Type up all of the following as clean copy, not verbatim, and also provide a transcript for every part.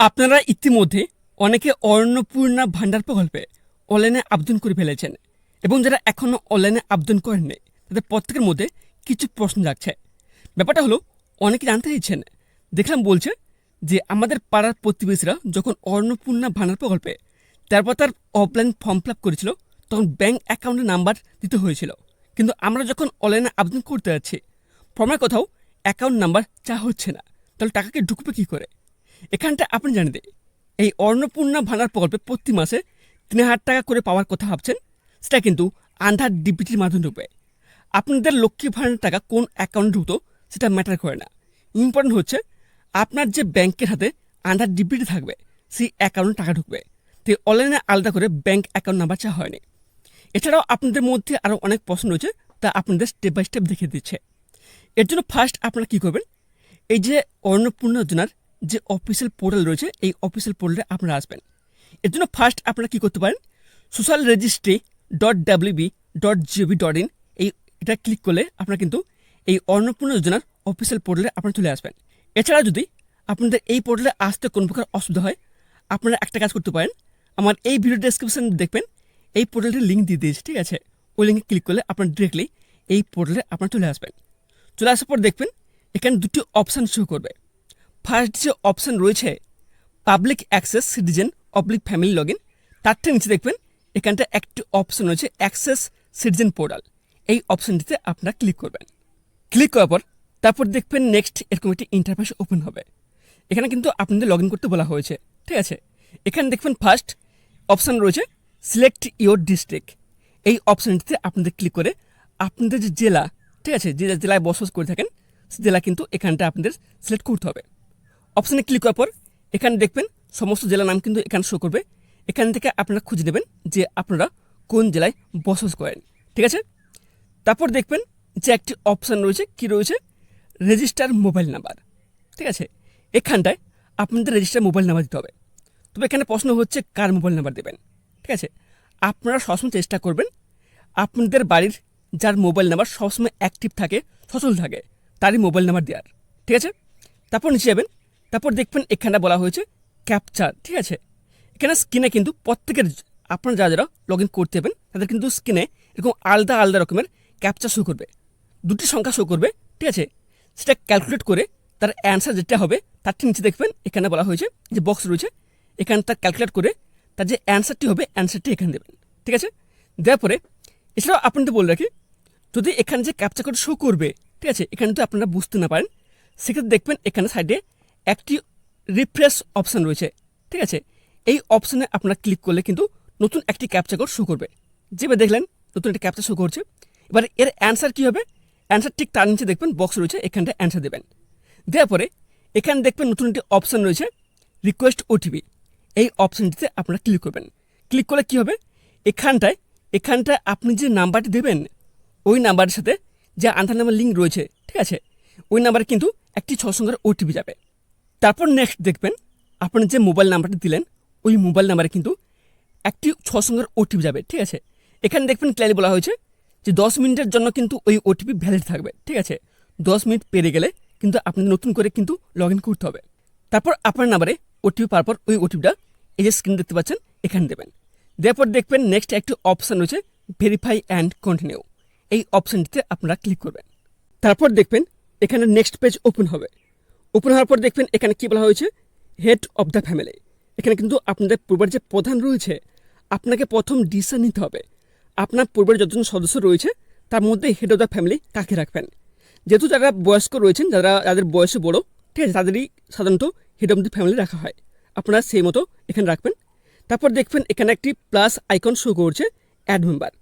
আপনারা ইতিমধ্যে অনেকে অন্নপূর্ণা ভান্ডার প্রকল্পে অনলাইনে আবেদন করে ফেলেছেন এবং যারা এখনও অনলাইনে আবেদন করেননি তাদের প্রত্যেকের মধ্যে কিছু প্রশ্ন জাগছে। ব্যাপারটা হলো, অনেকে জানতে চাইছেন, দেখলাম বলছে যে আমাদের পাড়ার প্রতিবেশীরা যখন অন্নপূর্ণা ভান্ডার প্রকল্পে তারপর তার অফলাইন ফর্ম ফিল আপ করেছিল তখন ব্যাঙ্ক অ্যাকাউন্টের নাম্বার দিতে হয়েছিল, কিন্তু আমরা যখন অনলাইনে আবেদন করতে যাচ্ছি ফর্মের কোথাও অ্যাকাউন্ট নাম্বার চা হচ্ছে না, তাহলে টাকাকে ঢুকবে কী করে? এখানটা আপনি জানিয়ে দেয়, এই অন্নপূর্ণা ভান্ডার প্রকল্পে প্রতি মাসে ৩,০০০ টাকা করে পাওয়ার কথা ভাবছেন, সেটা কিন্তু আন্ধার ডিবিটির মাধ্যমে ঢুকবে। আপনাদের লক্ষ্মী ভান্ডার টাকা কোন অ্যাকাউন্টে ঢুকতো সেটা ম্যাটার করে না। ইম্পর্টেন্ট হচ্ছে আপনার যে ব্যাংকের হাতে আন্ধার ডিবিটি থাকবে সেই অ্যাকাউন্টে টাকা ঢুকবে। তো অনলাইনে আলাদা করে ব্যাংক অ্যাকাউন্ট নাম্বার চাওয়া হয়নি। এছাড়াও আপনাদের মধ্যে আরও অনেক প্রশ্ন রয়েছে, তা আপনাদের স্টেপ বাই স্টেপ দেখিয়ে দিচ্ছে। এর জন্য ফার্স্ট আপনারা কী করবেন, এই যে অন্নপূর্ণা যোজনার যে অফিসিয়াল পোর্টাল রয়েছে এই অফিসিয়াল পোর্টালে আপনারা আসবেন। এর জন্য ফার্স্ট আপনারা কী করতে পারেন, socialregistry.wb.gov.in এটা ক্লিক করলে আপনারা কিন্তু এই অন্নপূর্ণা যোজনার অফিসিয়াল পোর্টালে আপনারা চলে আসবেন। এছাড়া যদি আপনাদের এই পোর্টালে আসতে কোনো প্রকার অসুবিধা হয়, আপনারা একটা কাজ করতে পারেন, আমার এই ভিডিও ডেসক্রিপশন দেখবেন এই পোর্টালটির লিঙ্ক দিয়ে দিয়েছি, ঠিক আছে? ওই লিঙ্কে ক্লিক করলে আপনারা ডিরেক্টলি এই পোর্টালে আপনারা চলে আসবেন। চলে আসার পর দেখবেন এখানে দুটি অপশান শো করবে। ফার্স্ট যে অপশান রয়েছে public access citizen oblique family log in, তার থেকে নিচে দেখবেন এখানটা একটি অপশান রয়েছে অ্যাক্সেস সিটিজেন পোর্টাল। এই অপশানটিতে আপনারা ক্লিক করবেন। ক্লিক করার পর তারপর দেখবেন নেক্সট এরকম একটি ইন্টারফেস ওপেন হবে। এখানে কিন্তু আপনাদের লগ ইন করতে বলা হয়েছে, ঠিক আছে? এখানে দেখবেন ফার্স্ট অপশান রয়েছে সিলেক্ট ইওর ডিস্ট্রিক্ট। এই অপশানটিতে আপনাদের ক্লিক করে আপনাদের যে জেলা, ঠিক আছে, যে জেলায় বসবাস করে থাকেন সে জেলা কিন্তু এখানটা আপনাদের সিলেক্ট করতে হবে। অপশানে ক্লিক করার পর এখানে দেখবেন সমস্ত জেলার নাম কিন্তু এখানে শো করবে। এখান থেকে আপনারা খুঁজে নেবেন যে আপনারা কোন জেলায় বসবাস করেন, ঠিক আছে? তারপর দেখবেন যে একটি অপশান রয়েছে, কি রয়েছে, রেজিস্টার মোবাইল নাম্বার, ঠিক আছে? এখানটায় আপনাদের রেজিস্টার মোবাইল নাম্বার দিতে হবে। তবে এখানে প্রশ্ন হচ্ছে কার মোবাইল নাম্বার দেবেন, ঠিক আছে? আপনারা সবসময় চেষ্টা করবেন আপনাদের বাড়ির যার মোবাইল নাম্বার সবসময় অ্যাক্টিভ থাকে, সচল থাকে, তারই মোবাইল নাম্বার দেওয়ার, ঠিক আছে? তারপর নিচে যাবেন, তারপর দেখবেন এখানে বলা হয়েছে ক্যাপচার, ঠিক আছে? এখানে স্ক্রিনে কিন্তু প্রত্যেকের আপনারা যারা যারা লগ ইন করতে যাবেন তাদের কিন্তু স্ক্রিনে এরকম আলাদা আলাদা রকমের ক্যাপচার শো করবে, দুটি সংখ্যা শো করবে, ঠিক আছে? সেটা ক্যালকুলেট করে তার অ্যান্সার যেটা হবে তার ঠিক নিচে দেখবেন এখানে বলা হয়েছে যে বক্স রয়েছে, এখানে তার ক্যালকুলেট করে তার যে অ্যান্সারটি হবে অ্যান্সারটি এখানে দেবেন, ঠিক আছে? দেওয়ার পরে এছাড়াও আপনাদের বলে রাখি, যদি এখানে যে ক্যাপচার কোড শো করবে, ঠিক আছে, এখানে তো আপনারা বুঝতে না পারেন, সেক্ষেত্রে দেখবেন এখানে সাইডে একটি রিফ্রেশ অপশান রয়েছে, ঠিক আছে? এই অপশানে আপনারা ক্লিক করলে কিন্তু নতুন একটি ক্যাপচার কোড শো করবে। যেভাবে দেখলেন নতুন একটি ক্যাপচার শো করছে। এবার এর অ্যান্সার কী হবে, অ্যান্সার ঠিক তার নিচে দেখবেন বক্স রয়েছে, এখানটা অ্যান্সার দেবেন। দেওয়ার পরে এখানে দেখবেন নতুন একটি অপশান রয়েছে রিকোয়েস্ট ওটিপি। এই অপশানটিতে আপনারা ক্লিক করবেন। ক্লিক করলে কী হবে, এখানটায় আপনি যে নাম্বারটি দেবেন ওই নাম্বারের সাথে যে আধার নাম্বার লিঙ্ক রয়েছে, ঠিক আছে, ওই নাম্বারে কিন্তু একটি 6 সংখ্যার ওটিপি যাবে। তারপর নেক্সট দেখবেন আপনি যে মোবাইল নাম্বারটি দিলেন ওই মোবাইল নাম্বারে কিন্তু একটি 6 সংখ্যার ওটিপি যাবে, ঠিক আছে? এখানে দেখবেন ক্লিয়ারলি বলা হয়েছে যে 10 মিনিটের জন্য কিন্তু ওই ওটিপি ভ্যালিড থাকবে, ঠিক আছে? 10 মিনিট পেরে গেলে কিন্তু আপনি নতুন করে কিন্তু লগ ইন করতে হবে। তারপর আপনার নাম্বারে ওটিপি পাওয়ার পর ওই ওটিপিটা এই যে স্ক্রিন দেখতে পাচ্ছেন এখানে দেবেন। দেওয়ার পর দেখবেন নেক্সট একটি অপশান রয়েছে ভেরিফাই অ্যান্ড কন্টিনিউ। এই অপশানটিতে আপনারা ক্লিক করবেন। তারপর দেখবেন এখানে নেক্সট পেজ ওপেন হবে। ওপেন হওয়ার পর দেখবেন এখানে কী বলা হয়েছে, হেড অফ দ্য ফ্যামিলি। এখানে কিন্তু আপনাদের পরিবারের যে প্রধান রয়েছে আপনাকে প্রথম ডিসিশন নিতে হবে আপনার পরিবারের যতজন সদস্য রয়েছে তার মধ্যে হেড অফ দ্য ফ্যামিলি কাকে রাখবেন। যেহেতু যারা বয়স্ক রয়েছেন, যাদের বয়সে বড়ো, ঠিক আছে, তাদেরই সাধারণত হেড অফ দ্য ফ্যামিলি রাখা হয়। আপনারা সেই মতো এখানে রাখবেন। তারপর দেখবেন এখানে একটি প্লাস আইকন শো করছে অ্যাড মেম্বার।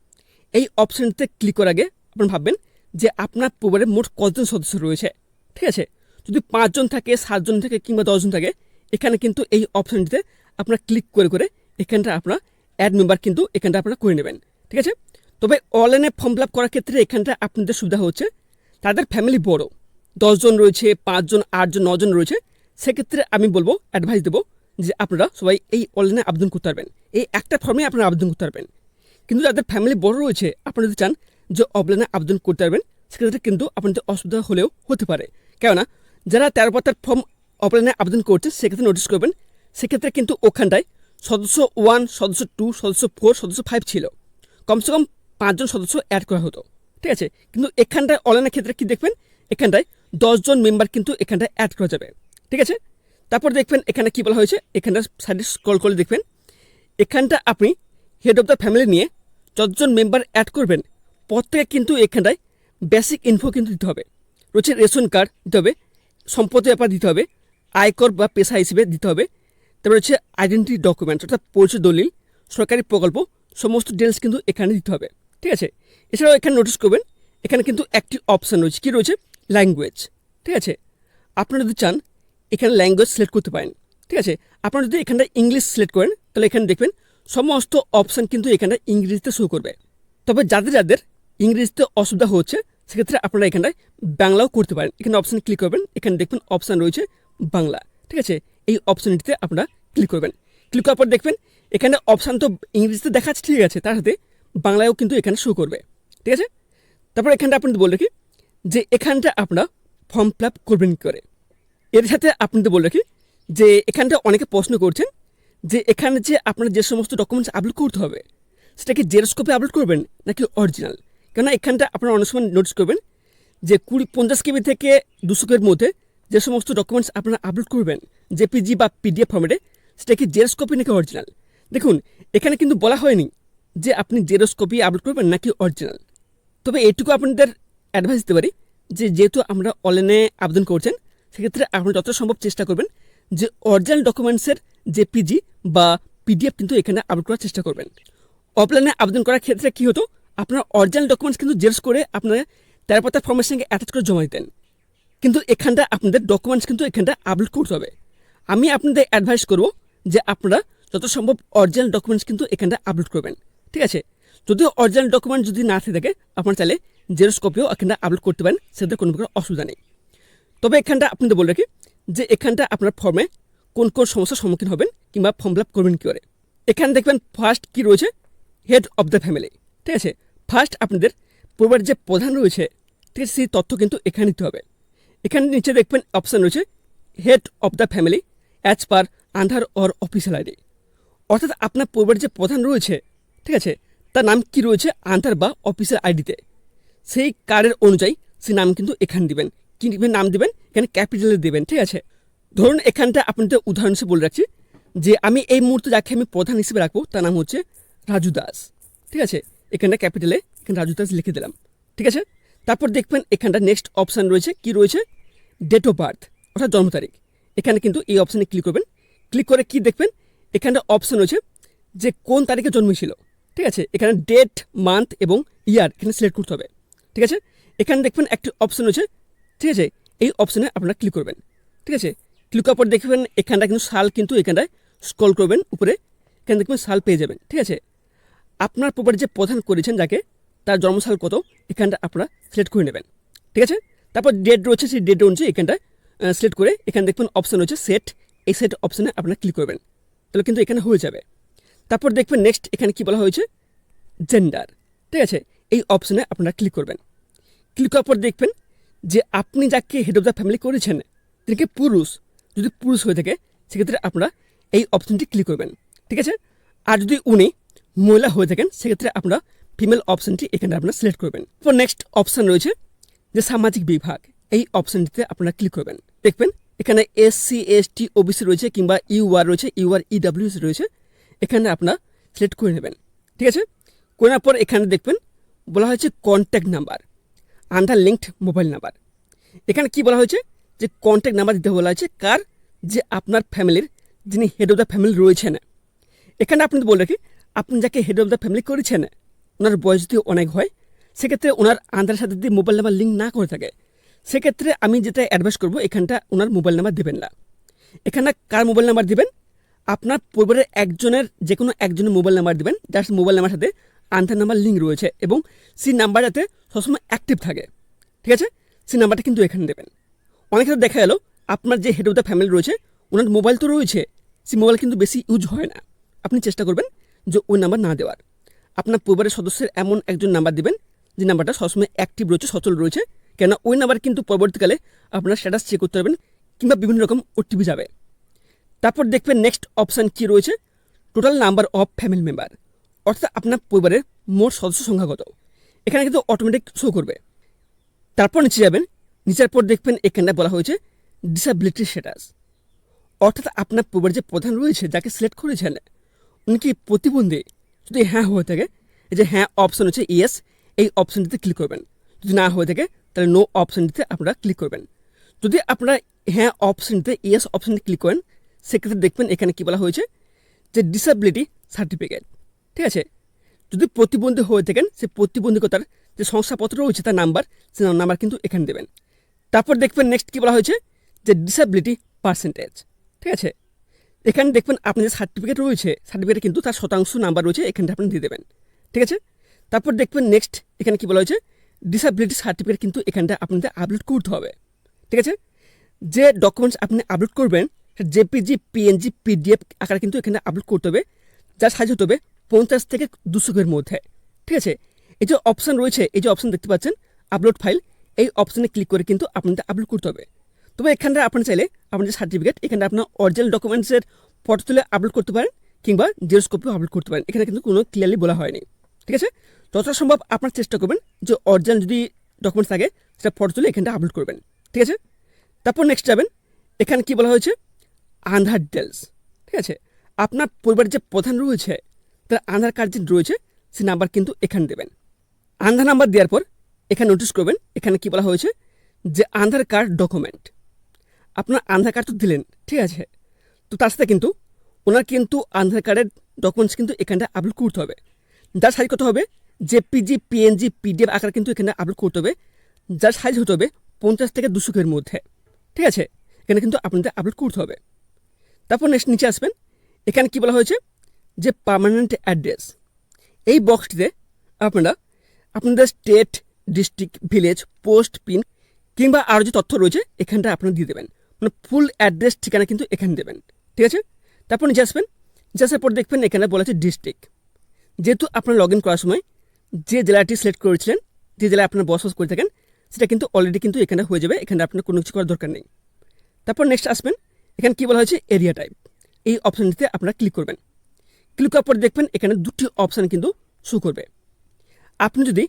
এই অপশানটিতে ক্লিক করার আগে আপনি ভাববেন যে আপনার পরিবারে মোট কতজন সদস্য রয়েছে, ঠিক আছে? যদি 5 জন থাকে, 7 জন থাকে কিংবা 10 জন থাকে, এখানে কিন্তু এই অপশানটিতে আপনারা ক্লিক করে করে এখানটা আপনারা অ্যাড মেম্বার কিন্তু এখানটা আপনারা করে নেবেন, ঠিক আছে? তবে অনলাইনে ফর্ম ফিল আপ করার ক্ষেত্রে এখানটা আপনাদের সুবিধা হচ্ছে তাদের ফ্যামিলি বড়, 10 জন রয়েছে, 5 জন, 8 জন, 9 জন রয়েছে, সেক্ষেত্রে আমি বলবো, অ্যাডভাইস দেবো যে আপনারা সবাই এই অনলাইনে আবেদন করতে পারবেন, এই একটা ফর্মে আপনারা আবেদন করতে পারবেন। কিন্তু যাদের ফ্যামিলি বড় রয়েছে আপনারা যদি চান যে অফলাইনে আবেদন করতে পারবেন, সেক্ষেত্রে কিন্তু আপনাদের অসুবিধা হলেও হতে পারে। কেননা যারা 13 পাতার ফর্ম অফলাইনে আবেদন করছে সেক্ষেত্রে নোটিস করবেন সেক্ষেত্রে কিন্তু ওখানটায় সদস্য 1, সদস্য 2, সদস্য 4, সদস্য 5 ছিল, কমসে কম 5 জন সদস্য অ্যাড করা হতো। ঠিক আছে, কিন্তু এখানটায় অনলাইনের ক্ষেত্রে কি দেখবেন, এখানটায় 10 জন মেম্বার কিন্তু এখানটায় অ্যাড করা যাবে। ঠিক আছে, তারপর দেখবেন এখানে কি বলা হয়েছে, এখানটা সাইডে স্ক্রল করে দেখবেন এখানটা আপনি হেড অফ দ্য ফ্যামিলি নিয়ে যতজন মেম্বার অ্যাড করবেন প্রত্যেকে কিন্তু এখানটায় বেসিক ইনফো কিন্তু দিতে হবে। রয়েছে রেশন কার্ড দিতে হবে, সম্পত্তি ব্যাপার দিতে হবে, আয়কর বা পেশা হিসেবে দিতে হবে, তারপরে হচ্ছে আইডেন্টিটি ডকুমেন্টস অর্থাৎ পরিচয় দলিল, সরকারি প্রকল্প, সমস্ত ডিটেলস কিন্তু এখানে দিতে হবে। ঠিক আছে, এছাড়াও এখানে নোটিস করবেন এখানে কিন্তু একটি অপশান রয়েছে, কি রয়েছে, ল্যাঙ্গুয়েজ। ঠিক আছে, আপনারা যদি চান এখানে ল্যাঙ্গুয়েজ সিলেক্ট করতে পারেন। ঠিক আছে, আপনারা যদি এখানটা ইংলিশ সিলেক্ট করেন তাহলে এখানে দেখবেন সমস্ত অপশান কিন্তু এখানে ইংরেজিতে শো করবে। তবে যাদের যাদের ইংরেজিতে অসুবিধা হচ্ছে সেক্ষেত্রে আপনারা এখানটায় বাংলাও করতে পারেন। এখানে অপশান ক্লিক করবেন, এখানে দেখবেন অপশান রয়েছে বাংলা। ঠিক আছে, এই অপশানটিতে আপনারা ক্লিক করবেন। ক্লিক করার পর দেখবেন এখানে অপশান তো ইংরেজিতে দেখাচ্ছে, ঠিক আছে, তার সাথে বাংলায়ও কিন্তু এখানে শো করবে। ঠিক আছে, তারপর এখানটা আপনাদের বলে রাখি যে এখানটা আপনারা ফর্ম ফিল আপ করবেন কী করে। এর সাথে আপনাদের বলে রাখি যে এখানটা অনেকে প্রশ্ন করছেন যে এখানে যে আপনারা যে সমস্ত ডকুমেন্টস আপলোড করতে হবে সেটা কি জেরক্স কপি আপলোড করবেন নাকি অরিজিনাল। কেননা এখানটা আপনারা অনেক সময় নোটিস করবেন যে 50 কেবি থেকে 200 কেবির মধ্যে যে সমস্ত ডকুমেন্টস আপনারা আপলোড করবেন জেপিজি বা পিডিএফ ফর্মেটে সেটা কি জেরক্স কপি নাকি অরিজিনাল। দেখুন এখানে কিন্তু বলা হয়নি যে আপনি জেরক্স কপি আপলোড করবেন নাকি অরিজিনাল। তবে এইটুকু আপনাদের অ্যাডভাইস দিতে পারি যে যেহেতু আমরা অনলাইনে আবেদন করছেন সেক্ষেত্রে আপনারা যত সম্ভব চেষ্টা করবেন যে অরিজিনাল ডকুমেন্টসের জেপিজি বা পিডিএফ কিন্তু এখানে আপলোড করার চেষ্টা করবেন। অফলাইনে আবেদন করার ক্ষেত্রে কী হতো, আপনার অরিজিনাল ডকুমেন্টস কিন্তু জেরক্স করে আপনারা 13 পাতার ফর্মের সঙ্গে অ্যাটাচ করে জমা দিতেন, কিন্তু এখানটা আপনাদের ডকুমেন্টস কিন্তু এখানটা আপলোড করতে হবে। আমি আপনাদের অ্যাডভাইস করব যে আপনারা যত সম্ভব অরিজিনাল ডকুমেন্টস কিন্তু এখানটা আপলোড করবেন। ঠিক আছে, যদিও অরিজিনাল ডকুমেন্ট যদি না থাকে আপনারা চাইলে জেরক্স কপিও এখানটা আপলোড করতে পারেন, সেটা কোনো প্রকার অসুবিধা নেই। তবে এখানটা আপনাদের বলে রাখি যে এখানটা আপনার ফর্মে কোন কোন সমস্যার সম্মুখীন হবেন কিংবা ফর্ম ফিল আপ করবেন কী করে। এখানে দেখবেন ফার্স্ট কি রয়েছে, হেড অফ দ্য ফ্যামিলি। ঠিক আছে, ফার্স্ট আপনাদের পরিবারের যে প্রধান রয়েছে ঠিক আছে সেই তথ্য কিন্তু এখানে নিতে হবে। এখানে নিচে দেখবেন অপশান রয়েছে head of the family as per Aadhaar or official ID, অর্থাৎ আপনার পরিবারের যে প্রধান রয়েছে ঠিক আছে তার নাম কি রয়েছে আধার বা অফিসিয়াল আইডিতে, সেই কার্ডের অনুযায়ী সেই নাম কিন্তু এখানে দিবেন। কী নাম দিবেন, এখানে ক্যাপিটালে দেবেন। ঠিক আছে, ধরুন এখানটা আপনাদের উদাহরণ হিসেবে বলে রাখছি যে আমি এই মুহূর্তে যাকে আমি প্রধান হিসেবে রাখবো তার নাম হচ্ছে রাজু দাস। ঠিক আছে, এখানটা ক্যাপিটালে এখানে রাজু দাস লিখে দিলাম। ঠিক আছে, তারপর দেখবেন এখানটা নেক্সট অপশান রয়েছে, কি রয়েছে, ডেট অফ বার্থ অর্থাৎ জন্ম তারিখ। এখানে কিন্তু এই অপশানে ক্লিক করবেন। ক্লিক করে কি দেখবেন এখানটা অপশান রয়েছে যে কোন তারিখে জন্মেছিল। ঠিক আছে, এখানে ডেট, মান্থ এবং ইয়ার এখানে সিলেক্ট করতে হবে। ঠিক আছে, এখানে দেখবেন একটি অপশান রয়েছে। ঠিক আছে, এই অপশানে আপনারা ক্লিক করবেন। ঠিক আছে, ক্লিক করার পর দেখবেন এখানটা কিন্তু সাল কিন্তু এখানটায় স্ক্রল করবেন উপরে, এখানে দেখবেন সাল পেয়ে যাবেন। ঠিক আছে, আপনার পরিবারের যে প্রধান করেছেন যাকে তার জন্মসাল কত এখানটা আপনারা সিলেক্ট করে নেবেন। ঠিক আছে, তারপর ডেট রয়েছে সেই ডেট অনুযায়ী এখানটা সিলেক্ট করে এখানে দেখবেন অপশান রয়েছে সেট, এই সেট অপশানে আপনারা ক্লিক করবেন, তাহলে কিন্তু এখানে হয়ে যাবে। তারপর দেখবেন নেক্সট এখানে কি বলা হয়েছে, জেন্ডার। ঠিক আছে, এই অপশানে আপনারা ক্লিক করবেন। ক্লিক করার পর দেখবেন যে আপনি যাকে হেড অফ দ্য ফ্যামিলি করেছেন তিনি কি পুরুষ, যদি পুরুষ হয়ে থাকে সেক্ষেত্রে আপনারা এই অপশানটি ক্লিক করবেন। ঠিক আছে, আর যদি উনি মহিলা হয়ে থাকেন সেক্ষেত্রে আপনারা ফিমেল অপশানটি এখানে আপনারা সিলেক্ট করবেন। তারপর নেক্সট অপশান রয়েছে যে সামাজিক বিভাগ, এই অপশানটিতে আপনারা ক্লিক করবেন। দেখবেন এখানে SC ST OBC রয়েছে কিংবা UR রয়েছে, UR EWS রয়েছে, এখানে আপনারা সিলেক্ট করে নেবেন। ঠিক আছে, করে নেওয়ার পর এখানে দেখবেন বলা হয়েছে contact number under linked mobile number. এখানে কি বলা হয়েছে যে কন্ট্যাক্ট নাম্বার দিতে বলা হয়েছে কার, যে আপনার ফ্যামিলির যিনি হেড অফ দ্য ফ্যামিলি রয়েছেন। এখানে আপনি বলে রাখি আপনি যাকে হেড অফ দ্য ফ্যামিলি করেছেন ওনার বয়স যদি অনেক হয় সেক্ষেত্রে ওনার আধারের সাথে যদি মোবাইল নাম্বার লিঙ্ক না করে থাকে সেক্ষেত্রে আমি যেটা অ্যাডভাইস করবো এখানটা ওনার মোবাইল নাম্বার দেবেন না। এখানে কার মোবাইল নাম্বার দিবেন, আপনার পরিবারের একজনের যে কোনো একজনের মোবাইল নাম্বার দিবেন যার মোবাইল নাম্বার সাথে আধার নাম্বার লিঙ্ক রয়েছে এবং সেই নাম্বার যাতে সবসময় অ্যাক্টিভ থাকে। ঠিক আছে, সেই নাম্বারটা কিন্তু এখানে দেবেন। অনেক ক্ষেত্রে দেখা গেল আপনার যে হেড অফ দ্য ফ্যামিলি রয়েছে ওনার মোবাইল তো রয়েছে, সেই মোবাইল কিন্তু বেশি ইউজ হয় না। আপনি চেষ্টা করবেন যে ওই নাম্বার না দেওয়ার। আপনার পরিবারের সদস্যের এমন একজন নাম্বার দিবেন যে নাম্বারটা সবসময় অ্যাক্টিভ রয়েছে, সচল রয়েছে, কেন ওই নাম্বার কিন্তু পরবর্তীকালে আপনার স্ট্যাটাস চেক করতে পারবেন কিংবা বিভিন্ন রকম OTP যাবে। তারপর দেখবেন নেক্সট অপশান কি রয়েছে, total number of family member, অর্থাৎ আপনার পরিবারের মোট সদস্য সংখ্যা কত, এখানে কিন্তু অটোমেটিক শো করবে। তারপর নিচে যাবেন, নিচের পর দেখবেন এখানে বলা হয়েছে ডিসেবিলিটি স্ট্যাটাস, অর্থাৎ আপনার পরিবারের যে প্রধান রয়েছে যাকে সিলেক্ট করেছেন উনি কি প্রতিবন্ধী, যদি হ্যাঁ হয়ে থাকে এই যে হ্যাঁ অপশন হচ্ছে ইয়েস, এই অপশনটিতে ক্লিক করবেন। যদি না হয়ে থাকে তাহলে নো অপশনটিতে আপনারা ক্লিক করবেন। যদি আপনারা হ্যাঁ অপশনটিতে ইয়েস অপশনটি ক্লিক করেন সেক্ষেত্রে দেখবেন এখানে কি বলা হয়েছে যে ডিসেবিলিটি সার্টিফিকেট, ঠিক আছে। যদি প্রতিবন্ধী হয়ে থাকেন সে প্রতিবন্ধকতার যে শংসাপত্র রয়েছে তার নাম্বার, সে নাম্বার কিন্তু এখানে দেবেন। তারপর দেখবেন নেক্সট কী বলা হয়েছে যে ডিসেবিলিটি পার্সেন্টেজ, ঠিক আছে। এখানে দেখবেন আপনার যে সার্টিফিকেট রয়েছে সার্টিফিকেটে কিন্তু তার শতাংশ নাম্বার রয়েছে, এখানটা আপনি দিয়ে দেবেন, ঠিক আছে। তারপর দেখবেন নেক্সট এখানে কি বলা হয়েছে ডিসেবিলিটি সার্টিফিকেট কিন্তু এখানটা আপনাদের আপলোড করতে হবে, ঠিক আছে। যে ডকুমেন্টস আপনি আপলোড করবেন জেপিজি, পিএনজি, পিডিএফ আকারে কিন্তু এখানে আপলোড করতে হবে, যার সাইজ হতে হবে 50 থেকে 200 মধ্যে, ঠিক আছে। এই যে অপশান রয়েছে, এই যে অপশান দেখতে পাচ্ছেন আপলোড ফাইল, এই অপশানে ক্লিক করে কিন্তু আপনাদের আপলোড করতে হবে। তবে এখানটা আপনি চাইলে আপনার যে সার্টিফিকেট এখানে আপনার অরিজিনাল ডকুমেন্টসের ফটো তুলে আপলোড করতে পারেন কিংবা জেরক্স কপিও আপলোড করতে পারেন, এখানে কিন্তু কোনো ক্লিয়ারলি বলা হয়নি, ঠিক আছে। যতটা সম্ভব আপনার চেষ্টা করবেন যে অরিজিনাল যদি ডকুমেন্টস থাকে সেটা ফটো তুলে এখানটা আপলোড করবেন, ঠিক আছে। তারপর নেক্সট যাবেন, এখানে কি বলা হয়েছে আধার ডিটেলস, ঠিক আছে। আপনার পরিবারের যে প্রধান রয়েছে তার আধার কার্ড যে রয়েছে সে নাম্বার কিন্তু এখানে দেবেন। আধার নাম্বার দেওয়ার পর এখানে নোটিস করবেন এখানে কি বলা হয়েছে যে আধার কার্ড ডকুমেন্ট, আপনার আধার কার্ড তো দিলেন, ঠিক আছে, তো তার সাথে কিন্তু ওনার কিন্তু আধার কার্ডের ডকুমেন্টস কিন্তু এখানটা আপলোড করতে হবে, যার সাইজ কত হবে জেপিজি, পিএনজি, পিডিএফ আকার কিন্তু এখানে আপলোড করতে হবে, যার সাইজ হতে হবে 50 থেকে 200 মধ্যে, ঠিক আছে। এখানে কিন্তু আপনাদের আপলোড করতে হবে। তারপর নেক্সট নিচে আসবেন, এখানে কি বলা হয়েছে যে পার্মানেন্ট অ্যাড্রেস, এই বক্সটিতে আপনারা আপনাদের state, district, village, post, pin কিংবা আরও যে তথ্য রয়েছে এখানটা আপনারা দিয়ে দেবেন, মানে ফুল অ্যাড্রেস ঠিকানা কিন্তু এখানে দেবেন, ঠিক আছে। তারপর নিচে আসবেন, নিচে আসার পর দেখবেন এখানে বলা আছে ডিস্ট্রিক্ট, যেহেতু আপনার লগ ইন করার সময় যে জেলাটি সিলেক্ট করেছিলেন, যে জেলায় আপনার বসবাস করে থাকেন সেটা কিন্তু অলরেডি কিন্তু এখানে হয়ে যাবে, এখানে আপনার কোনো কিছু করার দরকার নেই। তারপর নেক্সট আসবেন, এখানে কী বলা হয়েছে এরিয়া টাইপ, এই অপশানটিতে আপনারা ক্লিক করবেন। ক্লিক করার পর দেখবেন এখানে দুটি অপশান কিন্তু শো করবে। আপনি যদি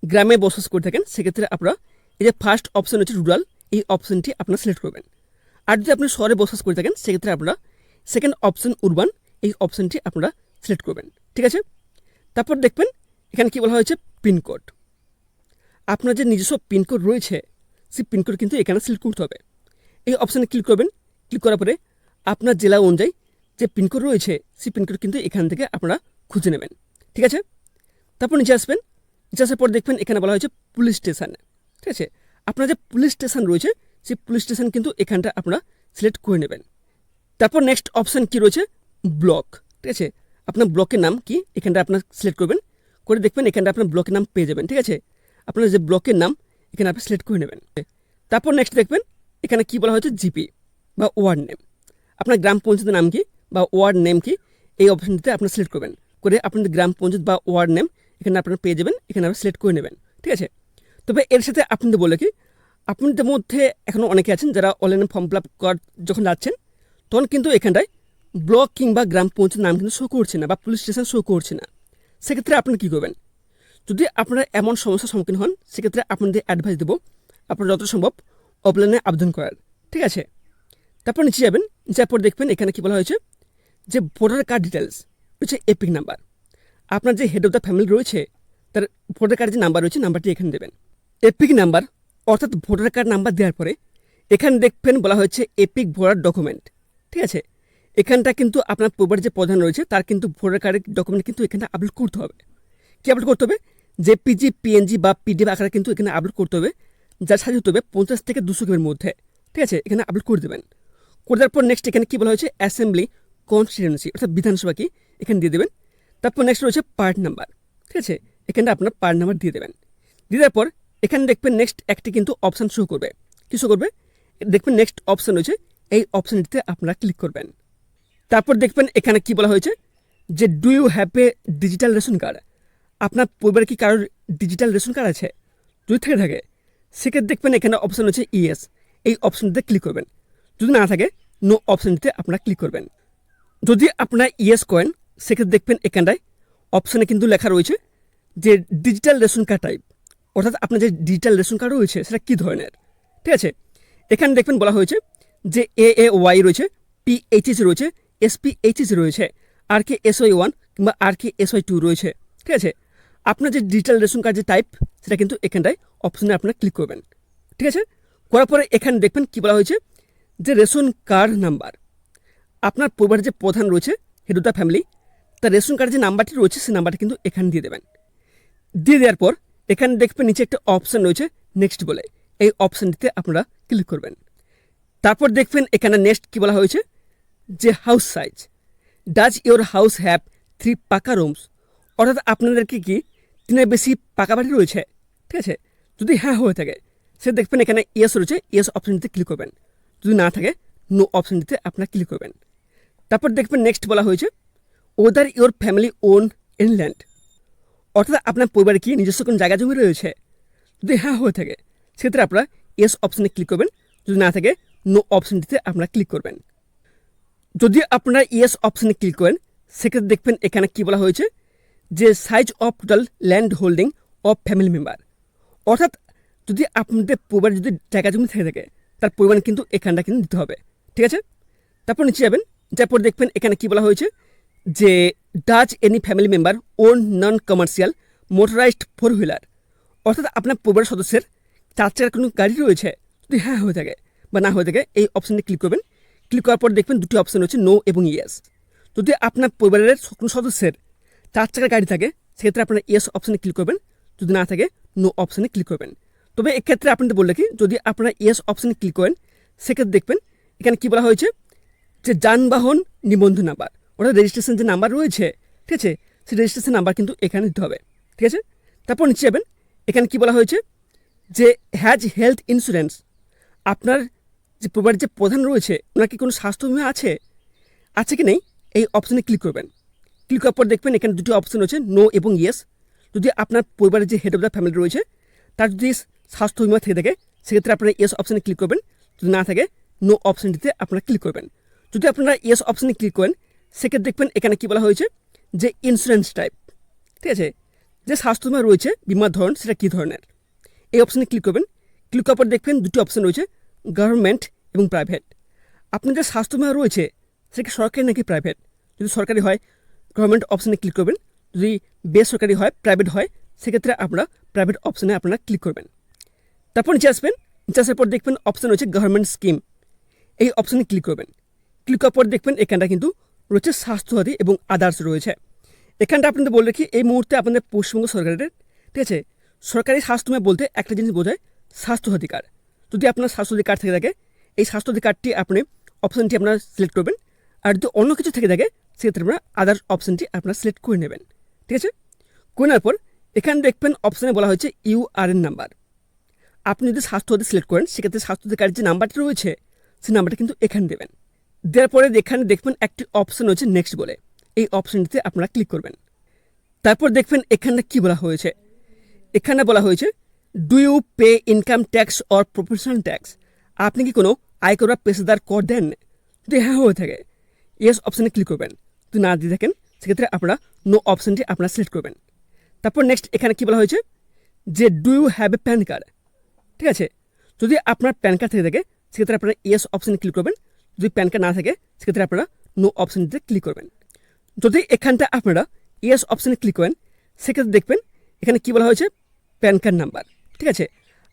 গ্রামে বসবাস করে থাকেন সেক্ষেত্রে আপনারা এই যে ফার্স্ট অপশান হচ্ছে রুরাল, এই অপশানটি আপনারা সিলেক্ট করবেন। আর যদি আপনি শহরে বসবাস করে থাকেন সেক্ষেত্রে আপনারা সেকেন্ড অপশান উরবান, এই অপশানটি আপনারা সিলেক্ট করবেন, ঠিক আছে। তারপর দেখবেন এখানে কী বলা হয়েছে পিনকোড, আপনার যে নিজস্ব পিনকোড রয়েছে সেই পিনকোড কিন্তু এখানে সিলেক্ট করতে হবে। এই অপশানে ক্লিক করবেন, ক্লিক করার পরে আপনার জেলা অনুযায়ী যে পিনকোড রয়েছে সেই পিনকোড কিন্তু এখান থেকে আপনারা খুঁজে নেবেন, ঠিক আছে। তারপর নিচে আসবেন, নিচে আসার পর দেখবেন এখানে বলা হয়েছে পুলিশ স্টেশন, ঠিক আছে। আপনার যে পুলিশ স্টেশন রয়েছে সেই পুলিশ স্টেশন কিন্তু এখানটা আপনারা সিলেক্ট করে নেবেন। তারপর নেক্সট অপশান কি রয়েছে ব্লক, ঠিক আছে। আপনার ব্লকের নাম কি এখানটা আপনার সিলেক্ট করবেন, করে দেখবেন এখানটা আপনার ব্লকের নাম পেয়ে যাবেন, ঠিক আছে। আপনার যে ব্লকের নাম এখানে আপনি সিলেক্ট করে নেবেন। তারপর নেক্সট দেখবেন এখানে কি বলা হয়েছে জিপি বা ওয়ার্ড নেম, আপনার গ্রাম পঞ্চায়েতের নাম কি বা ওয়ার্ড নেম কি এই অপশনটিতে আপনার সিলেক্ট করবেন, করে আপনাদের গ্রাম পঞ্চায়েত বা ওয়ার্ড নেম এখানে আপনারা পেয়ে যাবেন, এখানে আপনি সিলেক্ট করে নেবেন, ঠিক আছে। তবে এর সাথে আপনাদের বলে কি আপনাদের মধ্যে এখনও অনেকে আছেন যারা অনলাইনে ফর্ম ফিল আপ করার যখন যাচ্ছেন তখন কিন্তু এখানটায় ব্লক কিংবা গ্রাম পঞ্চায়েত নাম কিন্তু শো করছে না বা পুলিশ স্টেশন শো করছে না। সেক্ষেত্রে আপনারা কী করবেন, যদি আপনারা এমন সমস্যার সম্মুখীন হন সেক্ষেত্রে আপনাদের অ্যাডভাইস দেবো আপনারা যত সম্ভব অফলাইনে আবেদন করার, ঠিক আছে। তারপর নিচে যাবেন, যার পর দেখবেন এখানে কী বলা হয়েছে যে ভোটার কার্ড ডিটেলস রয়েছে এপিক নাম্বার, আপনার যে হেড অফ দ্য ফ্যামিলি রয়েছে তার ভোটার কার্ডের যে নাম্বার রয়েছে নাম্বারটি এখানে দেবেন। এপিক নাম্বার অর্থাৎ ভোটার কার্ড নাম্বার দেওয়ার পরে এখানে দেখবেন বলা হয়েছে এপিক ভোটার ডকুমেন্ট, ঠিক আছে। এখানটা কিন্তু আপনার পরিবারের যে প্রধান রয়েছে তার কিন্তু ভোটার কার্ডের ডকুমেন্ট কিন্তু এখানে আপলোড করতে হবে। কী আপলোড করতে হবে জেপিজি, পিএনজি বা পিডিএফ আকারে কিন্তু এখানে আপলোড করতে হবে, যার সাইজ হতে হবে 50 থেকে 200 মধ্যে, ঠিক আছে। এখানে আপলোড করে দেবেন। করে দেওয়ার পর নেক্সট এখানে কী বলা হয়েছে অ্যাসেম্বলি কনস্টিটিউয়েন্সি অর্থাৎ বিধানসভা কি এখানে দিয়ে দেবেন। তারপর নেক্সট রয়েছে পার্ট নাম্বার, ঠিক আছে, এখানটা আপনার পার্ট নাম্বার দিয়ে দেবেন। দিয়ে দেওয়ার পর এখানে দেখবেন নেক্সট একটি কিন্তু অপশান শো করবে, কী শো করবে দেখবেন নেক্সট অপশান রয়েছে, এই অপশানটিতে আপনারা ক্লিক করবেন। তারপর দেখবেন এখানে কি বলা হয়েছে যে do you have a digital ration card, আপনার পরিবারে কি কারোর ডিজিটাল রেশন কার্ড আছে, যদি থাকে সেক্ষেত্রে দেখবেন এখানে অপশান হচ্ছে ইয়েস, এই অপশানটিতে ক্লিক করবেন। যদি না থাকে নো অপশানটিতে আপনারা ক্লিক করবেন। যদি আপনারা ইয়েস করেন সেক্ষেত্রে দেখবেন এখানটায় অপশানে কিন্তু লেখা রয়েছে যে ডিজিটাল রেশন কার্ড টাইপ, অর্থাৎ আপনার যে ডিজিটাল রেশন কার্ড রয়েছে সেটা কী ধরনের। ঠিক আছে, এখানে দেখবেন বলা হয়েছে যে AAY রয়েছে, PHS রয়েছে, SPHS রয়েছে, RKSY1 কিংবা RKSY2 রয়েছে। ঠিক আছে, আপনার যে ডিজিটাল রেশন কার্ড যে টাইপ সেটা কিন্তু এখানটায় অপশানে আপনারা ক্লিক করবেন। ঠিক আছে, করার পরে এখানে দেখবেন কী বলা হয়েছে যে রেশন কার্ড নাম্বার, আপনার পরিবারের যে প্রধান রয়েছে হেড অফ দ্য ফ্যামিলি, তার রেশন কার্ডের যে নাম্বারটি রয়েছে সেই নাম্বারটি কিন্তু এখানে দিয়ে দেবেন। দিয়ে দেওয়ার পর এখানে দেখবেন নিচে একটা অপশান রয়েছে নেক্সট বলে, এই অপশানটিতে আপনারা ক্লিক করবেন। তারপর দেখবেন এখানে নেক্সট কী বলা হয়েছে যে house size, does your house have 3 পাকা রুমস, অর্থাৎ আপনাদেরকে কি 3-এর বেশি পাকা বাড়ি রয়েছে। ঠিক আছে, যদি হ্যাঁ হয়ে থাকে সে দেখবেন এখানে ইয়েস রয়েছে, ইয়েস অপশানটিতে ক্লিক করবেন। যদি না থাকে নো অপশানটিতে আপনারা ক্লিক করবেন। তারপর দেখবেন নেক্সট বলা হয়েছে other your family own any land, অর্থাৎ আপনার পরিবারে কি নিজস্ব কোনো জায়গা জমি রয়েছে। যদি হ্যাঁ হয়ে থাকে সেক্ষেত্রে আপনারা ইয়েস অপশানে ক্লিক করবেন, যদি না থাকে নো অপশানটিতে আপনারা ক্লিক করবেন। যদি আপনারা ইয়েস অপশানে ক্লিক করেন সেক্ষেত্রে দেখবেন এখানে কি বলা হয়েছে যে size of total land holding of family member, অর্থাৎ যদি আপনাদের পরিবারে যদি জায়গা জমি থেকে থাকে তার পরিমাণ কিন্তু এখানটা কিন্তু দিতে হবে। ঠিক আছে, তারপর নিচে যাবেন, তারপর দেখবেন এখানে কি বলা হয়েছে যে does any family member own non commercial motorized 4 wheeler, অর্থাৎ আপনার পরিবারের সদস্যের 4 চাকার কোনো গাড়ি রয়েছে। যদি হ্যাঁ হয়ে থাকে বা না হয়ে থাকে এই অপশানে ক্লিক করবেন। ক্লিক করার পর দেখবেন দুটি অপশান রয়েছে নো এবং ইয়েস। যদি আপনার পরিবারের কোনো সদস্যের 4 চাকার গাড়ি থাকে সেক্ষেত্রে আপনারা ইয়েস অপশানে ক্লিক করবেন, যদি না থাকে নো অপশানে ক্লিক করবেন। তবে এক্ষেত্রে আপনাদের বললে কি যদি আপনারা ইয়েস অপশানে ক্লিক করেন সেক্ষেত্রে দেখবেন এখানে কি বলা হয়েছে যে যানবাহন নিবন্ধন নাম্বার, অর্থাৎ রেজিস্ট্রেশন যে নাম্বার রয়েছে, ঠিক আছে, সেই রেজিস্ট্রেশন নাম্বার কিন্তু এখানে দিতে হবে। ঠিক আছে, তারপর নিচে যাবেন, এখানে কি বলা হয়েছে যে হ্যাজ হেলথ ইন্স্যুরেন্স, আপনার যে পরিবারের যে প্রধান রয়েছে ওনার কি কোনো স্বাস্থ্য বিমা আছে কি নেই এই অপশানে ক্লিক করবেন। ক্লিক করার পর দেখবেন এখানে দুটি অপশান রয়েছে নো এবং ইয়েস। যদি আপনার পরিবারের যে হেড অফ দ্য ফ্যামিলি রয়েছে তার যদি স্বাস্থ্য বিমা থেকে থাকে সেক্ষেত্রে আপনারা ইয়েস অপশানে ক্লিক করবেন, যদি না থাকে নো অপশানটিতে আপনারা ক্লিক করবেন। যদি আপনারা ইয়েস অপশানে ক্লিক করেন সেক্ষেত্রে দেখবেন এখানে কি বলা হয়েছে যে ইন্স্যুরেন্স টাইপ, ঠিক আছে, যে স্বাস্থ্য বিমা রয়েছে বিমার ধরন সেটা কী ধরনের, এই অপশানে ক্লিক করবেন। ক্লিক করার পর দেখবেন দুটি অপশান রয়েছে গভর্নমেন্ট এবং প্রাইভেট। আপনার যে স্বাস্থ্য বিমা রয়েছে সেটা কি সরকারি নাকি প্রাইভেট, যদি সরকারি হয় গভর্নমেন্ট অপশানে ক্লিক করবেন, যদি বেসরকারি হয় প্রাইভেট হয় সেক্ষেত্রে আপনারা প্রাইভেট অপশানে আপনারা ক্লিক করবেন। তারপর নিচে আসবেন, নিচে আসার পর দেখবেন অপশান রয়েছে গভর্নমেন্ট স্কিম, এই অপশানে ক্লিক করবেন। ক্লিক করার পর দেখবেন এখানটা কিন্তু রয়েছে স্বাস্থ্যসাথী এবং আদার্স রয়েছে। এখানটা আপনাদের বলে রাখি এই মুহূর্তে আপনাদের পশ্চিমবঙ্গ সরকারের, ঠিক আছে, সরকারি স্বাস্থ্য বিমা বলতে একটা জিনিস বোঝায় স্বাস্থ্যসাথী কার্ড। যদি আপনার স্বাস্থ্যসাথী কার্ড থেকে থাকে এই স্বাস্থ্যসাথী কার্ডটি আপনি অপশানটি আপনারা সিলেক্ট করবেন, আর যদি অন্য কিছু থেকে থাকে সেক্ষেত্রে আপনারা আদার্স অপশানটি আপনারা সিলেক্ট করে নেবেন। ঠিক আছে, করে নেওয়ার পর এখানে দেখবেন অপশানে বলা হয়েছে URN নাম্বার। আপনি যদি স্বাস্থ্যসাথী সিলেক্ট করেন সেক্ষেত্রে স্বাস্থ্যসাথী কার্ডের যে নাম্বারটি রয়েছে সেই নাম্বারটা কিন্তু এখানে দেবেন। দেওয়ার পরে এখানে দেখবেন একটি অপশান রয়েছে নেক্সট বলে, এই অপশানটিতে আপনারা ক্লিক করবেন। তারপর দেখবেন এখানে কি বলা হয়েছে, এখানে বলা হয়েছে do you pay income tax or professional tax, আপনি কি কোনো আয়কর বা পেশাদার কর দেন। যদি হ্যাঁ হয়ে থাকে ইয়েস অপশানে ক্লিক করবেন, যদি না দিয়ে থাকেন সেক্ষেত্রে আপনারা নো অপশানটি আপনারা সিলেক্ট করবেন। তারপর নেক্সট এখানে কি বলা হয়েছে যে do you have a PAN card, ঠিক আছে, যদি আপনার প্যান কার্ড থেকে থাকে সেক্ষেত্রে আপনারা ইয়েস অপশানে ক্লিক করবেন, যদি প্যান কার্ড না থাকে সেক্ষেত্রে আপনারা নো অপশানটিতে ক্লিক করবেন। যদি এখানটা আপনারা ইয়েস অপশানে ক্লিক করেন সেক্ষেত্রে দেখবেন এখানে কি বলা হয়েছে প্যান কার্ড নাম্বার, ঠিক আছে,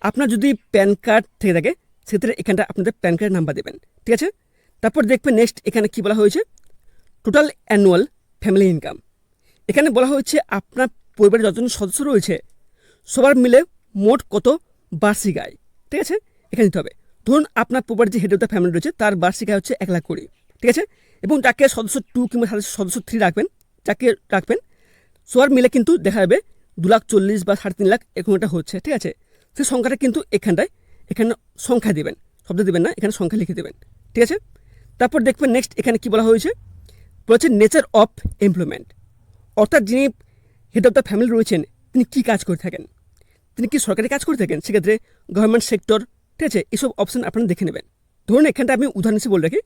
আপনার যদি প্যান কার্ড থেকে থাকে সেক্ষেত্রে এখানটা আপনাদের প্যান কার্ডের নাম্বার দেবেন। ঠিক আছে, তারপর দেখবেন নেক্সট এখানে কি বলা হয়েছে টোটাল অ্যানুয়াল ফ্যামিলি ইনকাম। এখানে বলা হয়েছে আপনার পরিবারের যতজন সদস্য রয়েছে সবার মিলে মোট কত বার্ষিক আয়, ঠিক আছে, এখানে দিতে হবে। ধরুন আপনার পরিবারের যে হেড অফ দ্য ফ্যামিলি রয়েছে তার বার্ষিক আয় হচ্ছে 1,20,000, ঠিক আছে, এবং যাকে সদস্য 2 কিংবা সদস্য 3 রাখবেন, যাকে রাখবেন সবার মিলে কিন্তু দেখা যাবে 2,40,000 বা 3.5 লাখ এরকম একটা হচ্ছে, ঠিক আছে, সেই সংখ্যাটা কিন্তু এখানে সংখ্যা দেবেন, শব্দ দেবেন না, এখানে সংখ্যা লিখে দেবেন। ঠিক আছে, তারপর দেখবেন নেক্সট এখানে কি বলা হয়েছে নেচার অফ এমপ্লয়মেন্ট, অর্থাৎ যিনি হেড অফ দ্য ফ্যামিলি রয়েছেন তিনি কী কাজ করে থাকেন, তিনি কি সরকারি কাজ করে থাকেন, সেক্ষেত্রে গভর্নমেন্ট সেক্টর, ঠিক আছে, এইসব অপশান আপনারা দেখে নেবেন। ধরুন এখানটা আমি উদাহরণ হিসেবে বলে রাখি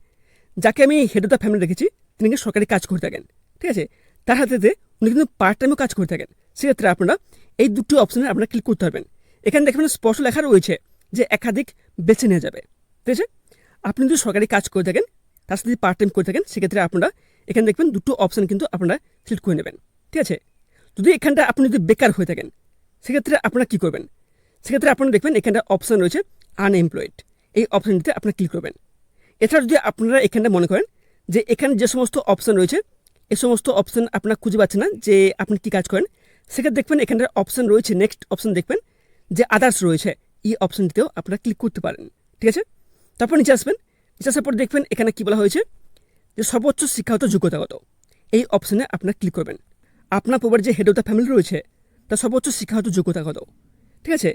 যাকে আমি হেড অফ দ্য ফ্যামিলি রেখেছি তিনি কিন্তু সরকারি কাজ করে থাকেন, ঠিক আছে, তার হাতে উনি কিন্তু পার্ট টাইমও কাজ করে থাকেন। সেক্ষেত্রে আপনারা এই দুটো অপশানে আপনারা ক্লিক করতে পারবেন। এখানে দেখবেন স্পষ্ট লেখা রয়েছে যে একাধিক বেছে নেওয়া যাবে, ঠিক আছে। আপনি যদি সরকারি কাজ করে থাকেন তার সাথে যদি পার্ট টাইম করে থাকেন সেক্ষেত্রে আপনারা এখানে দেখবেন দুটো অপশান কিন্তু আপনারা সিলেক্ট করে নেবেন, ঠিক আছে। যদি এখানটা আপনি যদি বেকার হয়ে থাকেন সেক্ষেত্রে আপনারা কী করবেন, সেক্ষেত্রে আপনারা দেখবেন এখানটা অপশান রয়েছে আনএমপ্লয়েড, এই অপশানটিতে আপনারা ক্লিক করবেন। এছাড়া যদি আপনারা এখানটা মনে করেন যে এখানে যে সমস্ত অপশান রয়েছে এই সমস্ত অপশান আপনারা খুঁজে পাচ্ছেন না যে আপনি কী কাজ করেন, সেক্ষেত্রে দেখবেন এখানটার অপশান রয়েছে নেক্সট অপশান, দেখবেন যে আদার্স রয়েছে, এই অপশানটিতেও আপনারা ক্লিক করতে পারেন, ঠিক আছে। তারপর নিচে আসবেন, নিচে আসার পর দেখবেন এখানে কী বলা হয়েছে যে সর্বোচ্চ শিক্ষাগত যোগ্যতাগত, এই অপশানে আপনারা ক্লিক করবেন। আপনার পরিবারের যে হেড অফ দ্য ফ্যামিলি রয়েছে তার সর্বোচ্চ শিক্ষাগত যোগ্যতাগত, ঠিক আছে,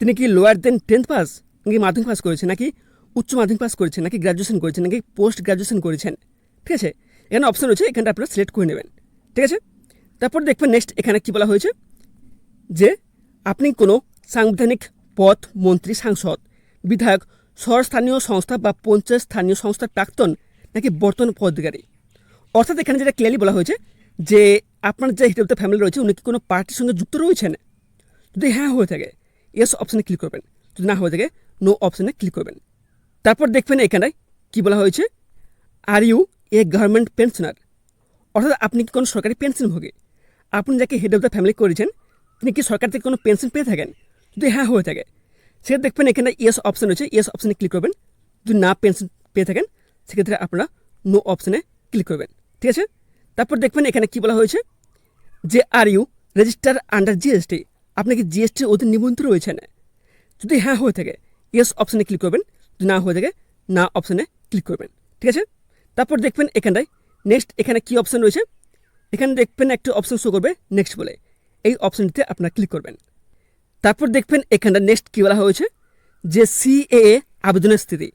তিনি কি লোয়ার দেন 10th পাস, নাকি মাধ্যমিক পাস করেছেন, নাকি উচ্চ মাধ্যমিক পাস করেছেন, নাকি গ্র্যাজুয়েশন করেছেন, নাকি পোস্ট গ্র্যাজুয়েশন করেছেন, ঠিক আছে। এখানে অপশান রয়েছে, এখানটা আপনারা সিলেক্ট করে নেবেন, ঠিক আছে। তারপর দেখবেন নেক্সট এখানে কী বলা হয়েছে যে আপনি কোনো সাংবিধানিক পদ, মন্ত্রী, সাংসদ, বিধায়ক, স্বস্থানীয় সংস্থা বা পঞ্চায়েত স্থানীয় সংস্থার প্রাক্তন নাকি বর্তমান পদাধিকারী। অর্থাৎ এখানে যেটা ক্লিয়ারলি বলা হয়েছে যে আপনার যে হেড অফ দ্য ফ্যামিলি রয়েছে উনি কি কোনো পার্টির সঙ্গে যুক্ত রয়েছেন, যদি হ্যাঁ হয়ে থাকে ইয়েস অপশানে ক্লিক করবেন, যদি না হয়ে থাকে নো অপশানে ক্লিক করবেন। তারপর দেখবেন এখানে কী বলা হয়েছে are you a government pensioner, অর্থাৎ আপনি কি কোনো সরকারি পেনশনভোগী, আপনি যাকে হেড অফ দ্য ফ্যামিলি করেছেন তিনি কি সরকার থেকে কোনো পেনশন পেয়ে থাকেন, যদি হ্যাঁ হয়ে থাকে সেক্ষেত্রে দেখবেন এখানে ইয়েস অপশান রয়েছে, ইয়েস অপশানে ক্লিক করবেন। যদি না পেনশন পেয়ে থাকেন সেক্ষেত্রে আপনারা নো অপশানে ক্লিক করবেন, ঠিক আছে। তারপর দেখবেন এখানে কী বলা হয়েছে যে are you register under GST, আপনি কি জিএসটির অধীন নিবন্ধিত রয়েছেন, যদি হ্যাঁ হয়ে থাকে ইয়েস অপশানে ক্লিক করবেন, যদি না হয়ে থাকে না অপশানে ক্লিক করবেন, ঠিক আছে। তারপর দেখবেন এখানটায় নেক্সট এখানে কী অপশান রয়েছে, এখানে দেখবেন একটা অপশান শো করবে নেক্সট বলে, এই অপশানটিতে আপনারা ক্লিক করবেন। তারপর দেখবেন এখানটা নেক্সট কী বলা হয়েছে যে সিএএ আবেদনের স্থিতি,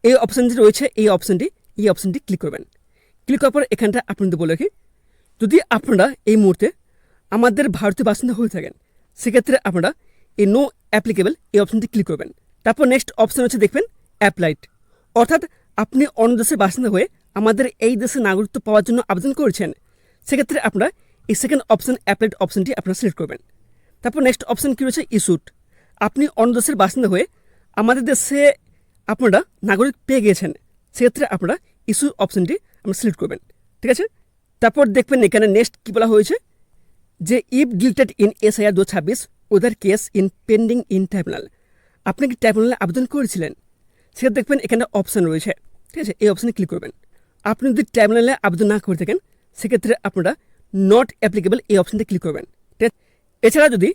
এই অপশানটি রয়েছে, এই অপশানটি ক্লিক করবেন। ক্লিক করার পর এখানটা আপনাদের বলে রাখি যদি আপনারা এই মুহূর্তে আমাদের ভারতীয় বাসিন্দা হয়ে থাকেন সেক্ষেত্রে আপনারা এই নো অ্যাপ্লিকেবল এই অপশানটি ক্লিক করবেন। তারপর নেক্সট অপশান হচ্ছে দেখবেন অ্যাপ্লাইড, অর্থাৎ আপনি অন্য দেশের বাসিন্দা হয়ে আমাদের এই দেশে নাগরিকত্ব পাওয়ার জন্য আবেদন করেছেন, সেক্ষেত্রে আপনারা এই সেকেন্ড অপশান অ্যাপ্লাইড অপশানটি আপনারা সিলেক্ট করবেন। তারপর নেক্সট অপশান কী রয়েছে ইস্যুড, আপনি অন্য দেশের বাসিন্দা হয়ে আমাদের দেশে আপনারা নাগরিক পেয়ে গিয়েছেন, সেক্ষেত্রে আপনারা ইস্যু অপশানটি আপনারা সিলেক্ট করবেন, ঠিক আছে। তারপর দেখবেন এখানে নেক্সট কী বলা হয়েছে যে ইফ ডিলিটেড ইন SIR 2026 ওদের case in pending in tribunal, আপনি কি ট্রাইব্যুনালে আবেদন করেছিলেন, সেক্ষেত্রে দেখবেন এখানে অপশান রয়েছে, ঠিক আছে, এই অপশানে ক্লিক করবেন। আপনি যদি ট্রাইব্যুনালে আবেদন না করে থাকেন সেক্ষেত্রে আপনারা নট অ্যাপ্লিকেবল এই অপশানটি ক্লিক করবেন, ঠিক আছে। এছাড়া যদি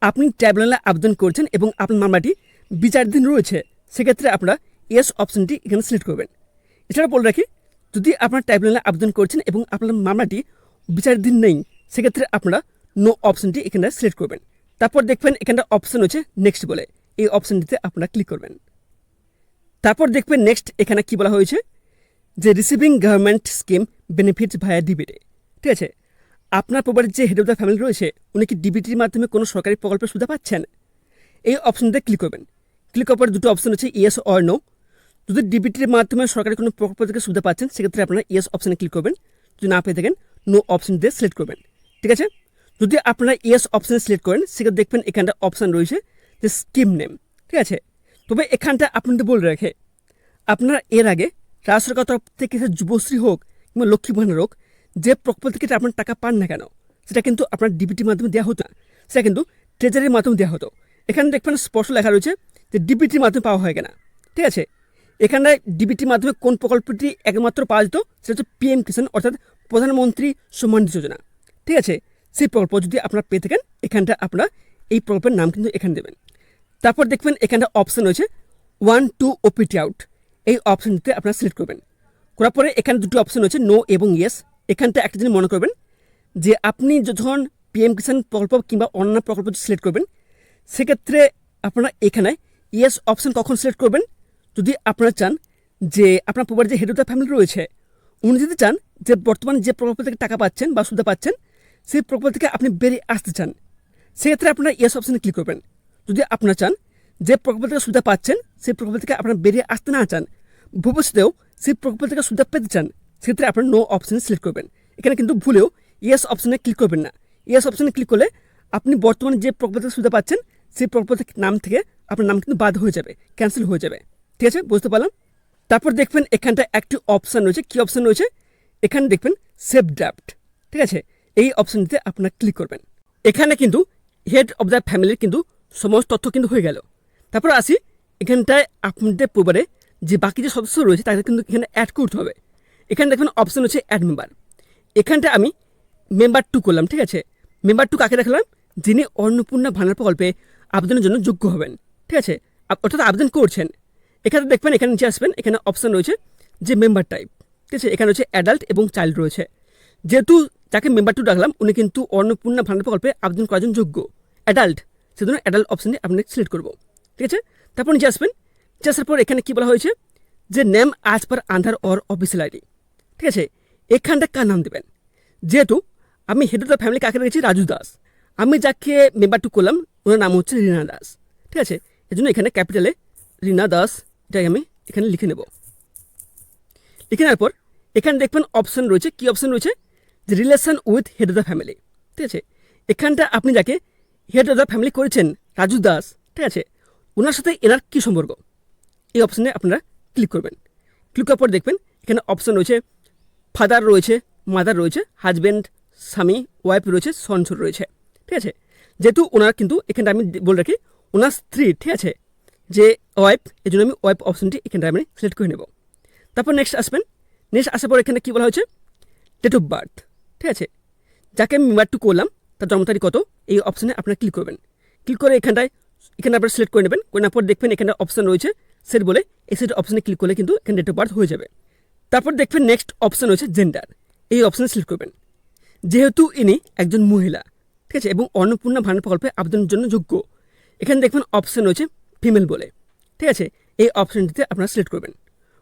আপনি ট্রাইব্যুনালে আবেদন করেছেন এবং আপনার মামলাটি বিচারাধীন রয়েছে সেক্ষেত্রে আপনারা ইয়েস অপশানটি এখানে সিলেক্ট করবেন। এছাড়া বলে রাখি যদি আপনার ট্রাইব্যুনালে আবেদন করেছেন এবং আপনার মামলাটি বিচারাধীন নেই সেক্ষেত্রে আপনারা নো অপশানটি এখানে সিলেক্ট করবেন। তারপর দেখবেন এখানটা অপশান হচ্ছে নেক্সট বলে, এই অপশানটিতে আপনারা ক্লিক করবেন। তারপর দেখবেন নেক্সট এখানে কী বলা হয়েছে যে রিসিভিং গভর্নমেন্ট স্কিম বেনিফিটস ভায়া ডিবিটি, ঠিক আছে, আপনার পরিবারের যে হেড অফ দ্য ফ্যামিলি রয়েছে উনি কি ডিবিটির মাধ্যমে কোনো সরকারি প্রকল্পের সুবিধা পাচ্ছেন, এই অপশানটিতে ক্লিক করবেন। ক্লিক করার পর দুটো অপশান হচ্ছে ইয়েস অর নো, যদি ডিবিটির মাধ্যমে সরকারি কোনো প্রকল্প থেকে সুবিধা পাচ্ছেন সেক্ষেত্রে আপনারা ইয়েস অপশানে ক্লিক করবেন, যদি না পেয়ে থাকেন নো অপশান দিয়ে সিলেক্ট করবেন, ঠিক আছে। যদি আপনারা ইয়েস অপশানে সিলেক্ট করেন সেক্ষেত্রে দেখবেন এখানটা অপশান রয়েছে যে স্কিম নেম, ঠিক আছে। তবে এখানটা আপনাদের বলে রাখে আপনারা এর আগে রাজ্য সরকার তরফ থেকে যুবশ্রী হোক কিংবা লক্ষ্মী ভাণ্ডার হোক যে প্রকল্প থেকে আপনার টাকা পান না কেন সেটা কিন্তু আপনার ডিবিটির মাধ্যমে দেওয়া হতো না, সেটা কিন্তু ট্রেজারির মাধ্যমে দেওয়া হতো। এখানে দেখবেন স্পষ্ট লেখা রয়েছে যে ডিবিটির মাধ্যমে পাওয়া হয় কিনা, ঠিক আছে। এখানে ডিবিটির মাধ্যমে কোন প্রকল্পটি একমাত্র পাওয়া যেত সেটা হচ্ছে PM কিষাণ, অর্থাৎ প্রধানমন্ত্রী সম্মান নিধি যোজনা, ঠিক আছে। সেই প্রকল্প যদি আপনারা পেয়ে থাকেন এখানটা আপনারা এই প্রকল্পের নাম কিন্তু এখানে দেবেন। তারপর দেখবেন এখানটা অপশান রয়েছে 1 to OPT আউট, এই অপশানটিতে আপনারা সিলেক্ট করবেন। করার পরে এখানে দুটো অপশান রয়েছে নো এবং ইয়েস। এখানটা একটা জিনিস মনে করবেন যে আপনি যখন PM কিষাণ প্রকল্প কিংবা অন্যান্য প্রকল্প সিলেক্ট করবেন সেক্ষেত্রে আপনারা এখানে ইয়েস অপশান কখন সিলেক্ট করবেন যদি আপনারা চান যে আপনার পরিবারের যে হেড অফ দ্য ফ্যামিলি রয়েছে উনি যদি চান যে বর্তমানে যে প্রকল্প থেকে টাকা পাচ্ছেন বা সুবিধা পাচ্ছেন সেই প্রকল্প থেকে আপনি বেরিয়ে আসতে চান সেক্ষেত্রে আপনারা ইয়েস অপশানে ক্লিক করবেন। যদি আপনারা চান যে প্রকল্প থেকে সুবিধা পাচ্ছেন সেই প্রকল্প থেকে আপনারা বেরিয়ে আসতে না চান, ভবিষ্যতেও সেই প্রকল্প থেকে সুবিধা পেতে চান, সেক্ষেত্রে আপনার নো অপশানে সিলেক্ট করবেন। এখানে কিন্তু ভুলেও ইয়েস অপশানে ক্লিক করবেন না। ইয়েস অপশানে ক্লিক করলে আপনি বর্তমানে যে প্রকল্প থেকে সুবিধা পাচ্ছেন সেই প্রকল্প নাম থেকে আপনার নাম কিন্তু বাদ হয়ে যাবে, ক্যান্সেল হয়ে যাবে। ঠিক আছে, বুঝতে পারলাম। তারপর দেখবেন এখানটা একটি অপশান রয়েছে। কী অপশান রয়েছে? এখানে দেখবেন সেভ ড্রাফট। ঠিক আছে, এই অপশানটিতে আপনারা ক্লিক করবেন। এখানে কিন্তু হেড অফ দ্য ফ্যামিলির কিন্তু সমস্ত তথ্য কিন্তু হয়ে গেল। তারপর আসি, এখানটায় আপনাদের পরিবারে যে বাকি যে সদস্য রয়েছে তাদের কিন্তু এখানে অ্যাড করতে হবে। এখানে দেখবেন অপশান হচ্ছে অ্যাড মেম্বার। এখানটা আমি মেম্বার 2 করলাম। ঠিক আছে, মেম্বার 2 কাকে রাখলাম? যিনি অন্নপূর্ণা ভান্ডার প্রকল্পে আবেদনের জন্য যোগ্য হবেন। ঠিক আছে, অর্থাৎ আবেদন করছেন। এখানে দেখবেন, এখানে নিচে আসবেন, এখানে অপশান রয়েছে যে মেম্বার টাইপ। ঠিক আছে, এখানে হচ্ছে অ্যাডাল্ট এবং চাইল্ড রয়েছে। যেহেতু যাকে মেম্বার 2 রাখলাম উনি কিন্তু অন্নপূর্ণা ভান্ডার প্রকল্পে আবেদন করার জন্য যোগ্য, অ্যাডাল্ট, সেজন্য অ্যাডাল্ট অপশানে আপনি সিলেক্ট করবো। ঠিক আছে, তারপর নিচে আসবেন। নিচে আসার পর এখানে কী বলা হয়েছে যে নেম আজ পার আধার অর অফিসিয়াল আইডি। ঠিক আছে, এখানটা কার নাম দেবেন? যেহেতু আমি হেড অফ দ্য ফ্যামিলি কাকে রেখেছি? রাজু দাস। আমি যাকে মেম্বার 2 করলাম ওনার নাম হচ্ছে রীনা দাস। ঠিক আছে, এই জন্য এখানে ক্যাপিটালে রীনা দাস এটাই আমি এখানে লিখে নেব। লিখে নেওয়ার পর এখানে দেখবেন অপশান রয়েছে। কী অপশান রয়েছে? যে relation with head of the family. ঠিক আছে, এখানটা আপনি যাকে হেড অফ দ্য ফ্যামিলি করেছেন রাজু দাস, ঠিক আছে, ওনার সাথে এনার কী সম্পর্ক, এই অপশানে আপনারা ক্লিক করবেন। ক্লিক করার পর দেখবেন এখানে অপশান রয়েছে ফাদার রয়েছে, মাদার রয়েছে, হাজব্যান্ড স্বামী, ওয়াইফ রয়েছে, সনসর রয়েছে। ঠিক আছে, যেহেতু ওনার কিন্তু এখানটা আমি বলে রাখি ওনার স্ত্রী, ঠিক আছে, যে ওয়াইফ, এই জন্য আমি ওয়াইফ অপশানটি এখানটা আমি সিলেক্ট করে নেব। তারপর নেক্সট আসবেন। নেক্সট আসার পর এখানে কী বলা হয়েছে? Date of birth. ঠিক আছে, যাকে আমি মেম্বার 2 করলাম তার জন্ম তারিখ কত, এই অপশানে আপনারা ক্লিক করবেন। ক্লিক করে এখানে আপনারা সিলেক্ট করে নেবেন। করে নেওয়ার পর দেখবেন এখানে অপশান রয়েছে সেট বলে, এই সেট অপশানে ক্লিক করলে কিন্তু এখানে ডেট অফ বার্থ হয়ে যাবে। তারপর দেখবেন নেক্সট অপশান রয়েছে জেন্ডার, এই অপশানে সিলেক্ট করবেন। যেহেতু ইনি একজন মহিলা, ঠিক আছে, এবং অন্নপূর্ণা ভান্ডার প্রকল্পে আবেদনের জন্য যোগ্য, এখানে দেখবেন অপশান রয়েছে ফিমেল বলে। ঠিক আছে, এই অপশানটিতে আপনারা সিলেক্ট করবেন।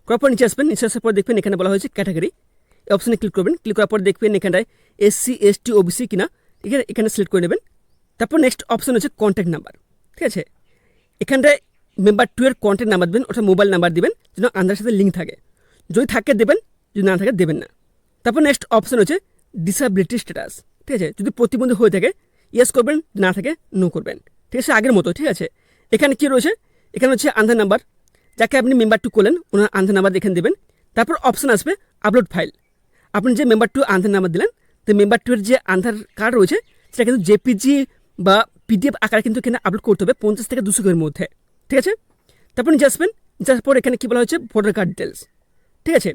করার পর নিচে আসবেন। নিচে আসার পর দেখবেন এখানে বলা হয়েছে ক্যাটাগরি, এই অপশানে ক্লিক করবেন। ক্লিক করার পর দেখবেন এখানটায় SC ST OBC কিনা এখানে সিলেক্ট করে নেবেন। তারপর নেক্সট অপশান হচ্ছে কন্ট্যাক্ট নাম্বার। ঠিক আছে, এখানটায় মেম্বার 2 এর কন্ট্যাক্ট নাম্বার দেবেন, অর্থাৎ মোবাইল নাম্বার দেবেন যেন আধারের সাথে লিঙ্ক থাকে। যদি থাকে দেবেন, যদি না থাকে দেবেন না। তারপর নেক্সট অপশান হচ্ছে ডিসেবিলিটি স্ট্যাটাস। ঠিক আছে, যদি প্রতিবন্ধী হয়ে থাকে ইয়েস করবেন, না থাকে নো করবেন। ঠিক আছে, আগের মতো। ঠিক আছে, এখানে কি রয়েছে? এখানে হচ্ছে আধার নাম্বার, যাকে আপনি মেম্বার 2 করলেন ওনার আধার নাম্বার এখানে দেবেন। তারপর অপশান আসবে আপলোড ফাইল। আপনি যে মেম্বার 2 আধার নাম্বার দিলেন, তো মেম্বার 2 এর যে আধার কার্ড রয়েছে সেটা কিন্তু JPG বা PDF আকারে কিন্তু এখানে আপলোড করতে হবে 50 থেকে 200 এর মধ্যে। ঠিক আছে, তারপর নিচে আসবেন। নিচে আসার পর এখানে কী বলা হয়েছে? Voter card details. ঠিক আছে,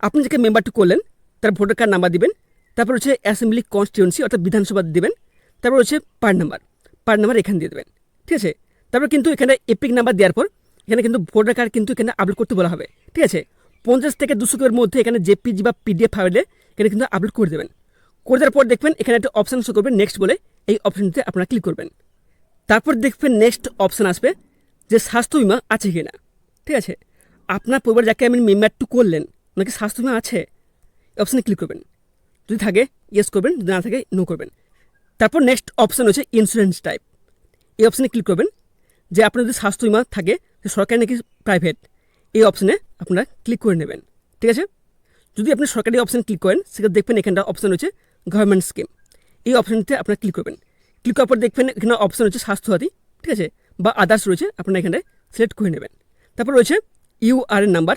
আপনি যাকে মেম্বার 2 করলেন তার ভোটার কার্ড নাম্বার দিবেন। তারপর হচ্ছে অ্যাসেম্বলি কনস্টিটিউয়েন্সি অর্থাৎ বিধানসভা দিবেন। তারপর হচ্ছে পার্ট নাম্বার এখানে দিয়ে দেবেন। ঠিক আছে, তারপর কিন্তু এখানে এপিক নাম্বার দেওয়ার পর এখানে কিন্তু ভোটার কার্ড কিন্তু এখানে আপলোড করতে বলা হবে। ঠিক আছে, 50 থেকে 200 এর মধ্যে এখানে JPG বা PDF ফাইলে এখানে কিন্তু আপলোড করে দেবেন। করে দেওয়ার পর দেখবেন এখানে একটা অপশান শো করবেন নেক্সট বলে, এই অপশানটিতে আপনারা ক্লিক করবেন। তারপর দেখবেন নেক্সট অপশান আসবে যে স্বাস্থ্য বিমা আছে কি না। ঠিক আছে, আপনার পরিবার যাকে আপনি মেম্বার 2 করলেন ওনাকে স্বাস্থ্য বিমা আছে, এই অপশানে ক্লিক করবেন। যদি থাকে ইয়েস করবেন, যদি না থাকে নো করবেন। তারপর নেক্সট অপশান হচ্ছে ইন্স্যুরেন্স টাইপ, এই অপশানে ক্লিক করবেন। যে আপনার যদি স্বাস্থ্য বিমা থাকে সরকারি নাকি প্রাইভেট, এই অপশানে আপনারা ক্লিক করে নেবেন। ঠিক আছে, যদি আপনি সরকারি অপশান ক্লিক করেন সেক্ষেত্রে দেখবেন এখানটা অপশান হচ্ছে গভর্নমেন্ট স্কিম, এই অপশানটিতে আপনারা ক্লিক করবেন। ক্লিক করার পর দেখবেন এখানে অপশান হচ্ছে স্বাস্থ্যসাথী, ঠিক আছে, বা আদার্স রয়েছে, আপনারা এখানটায় সিলেক্ট করে নেবেন। তারপর রয়েছে URN নাম্বার,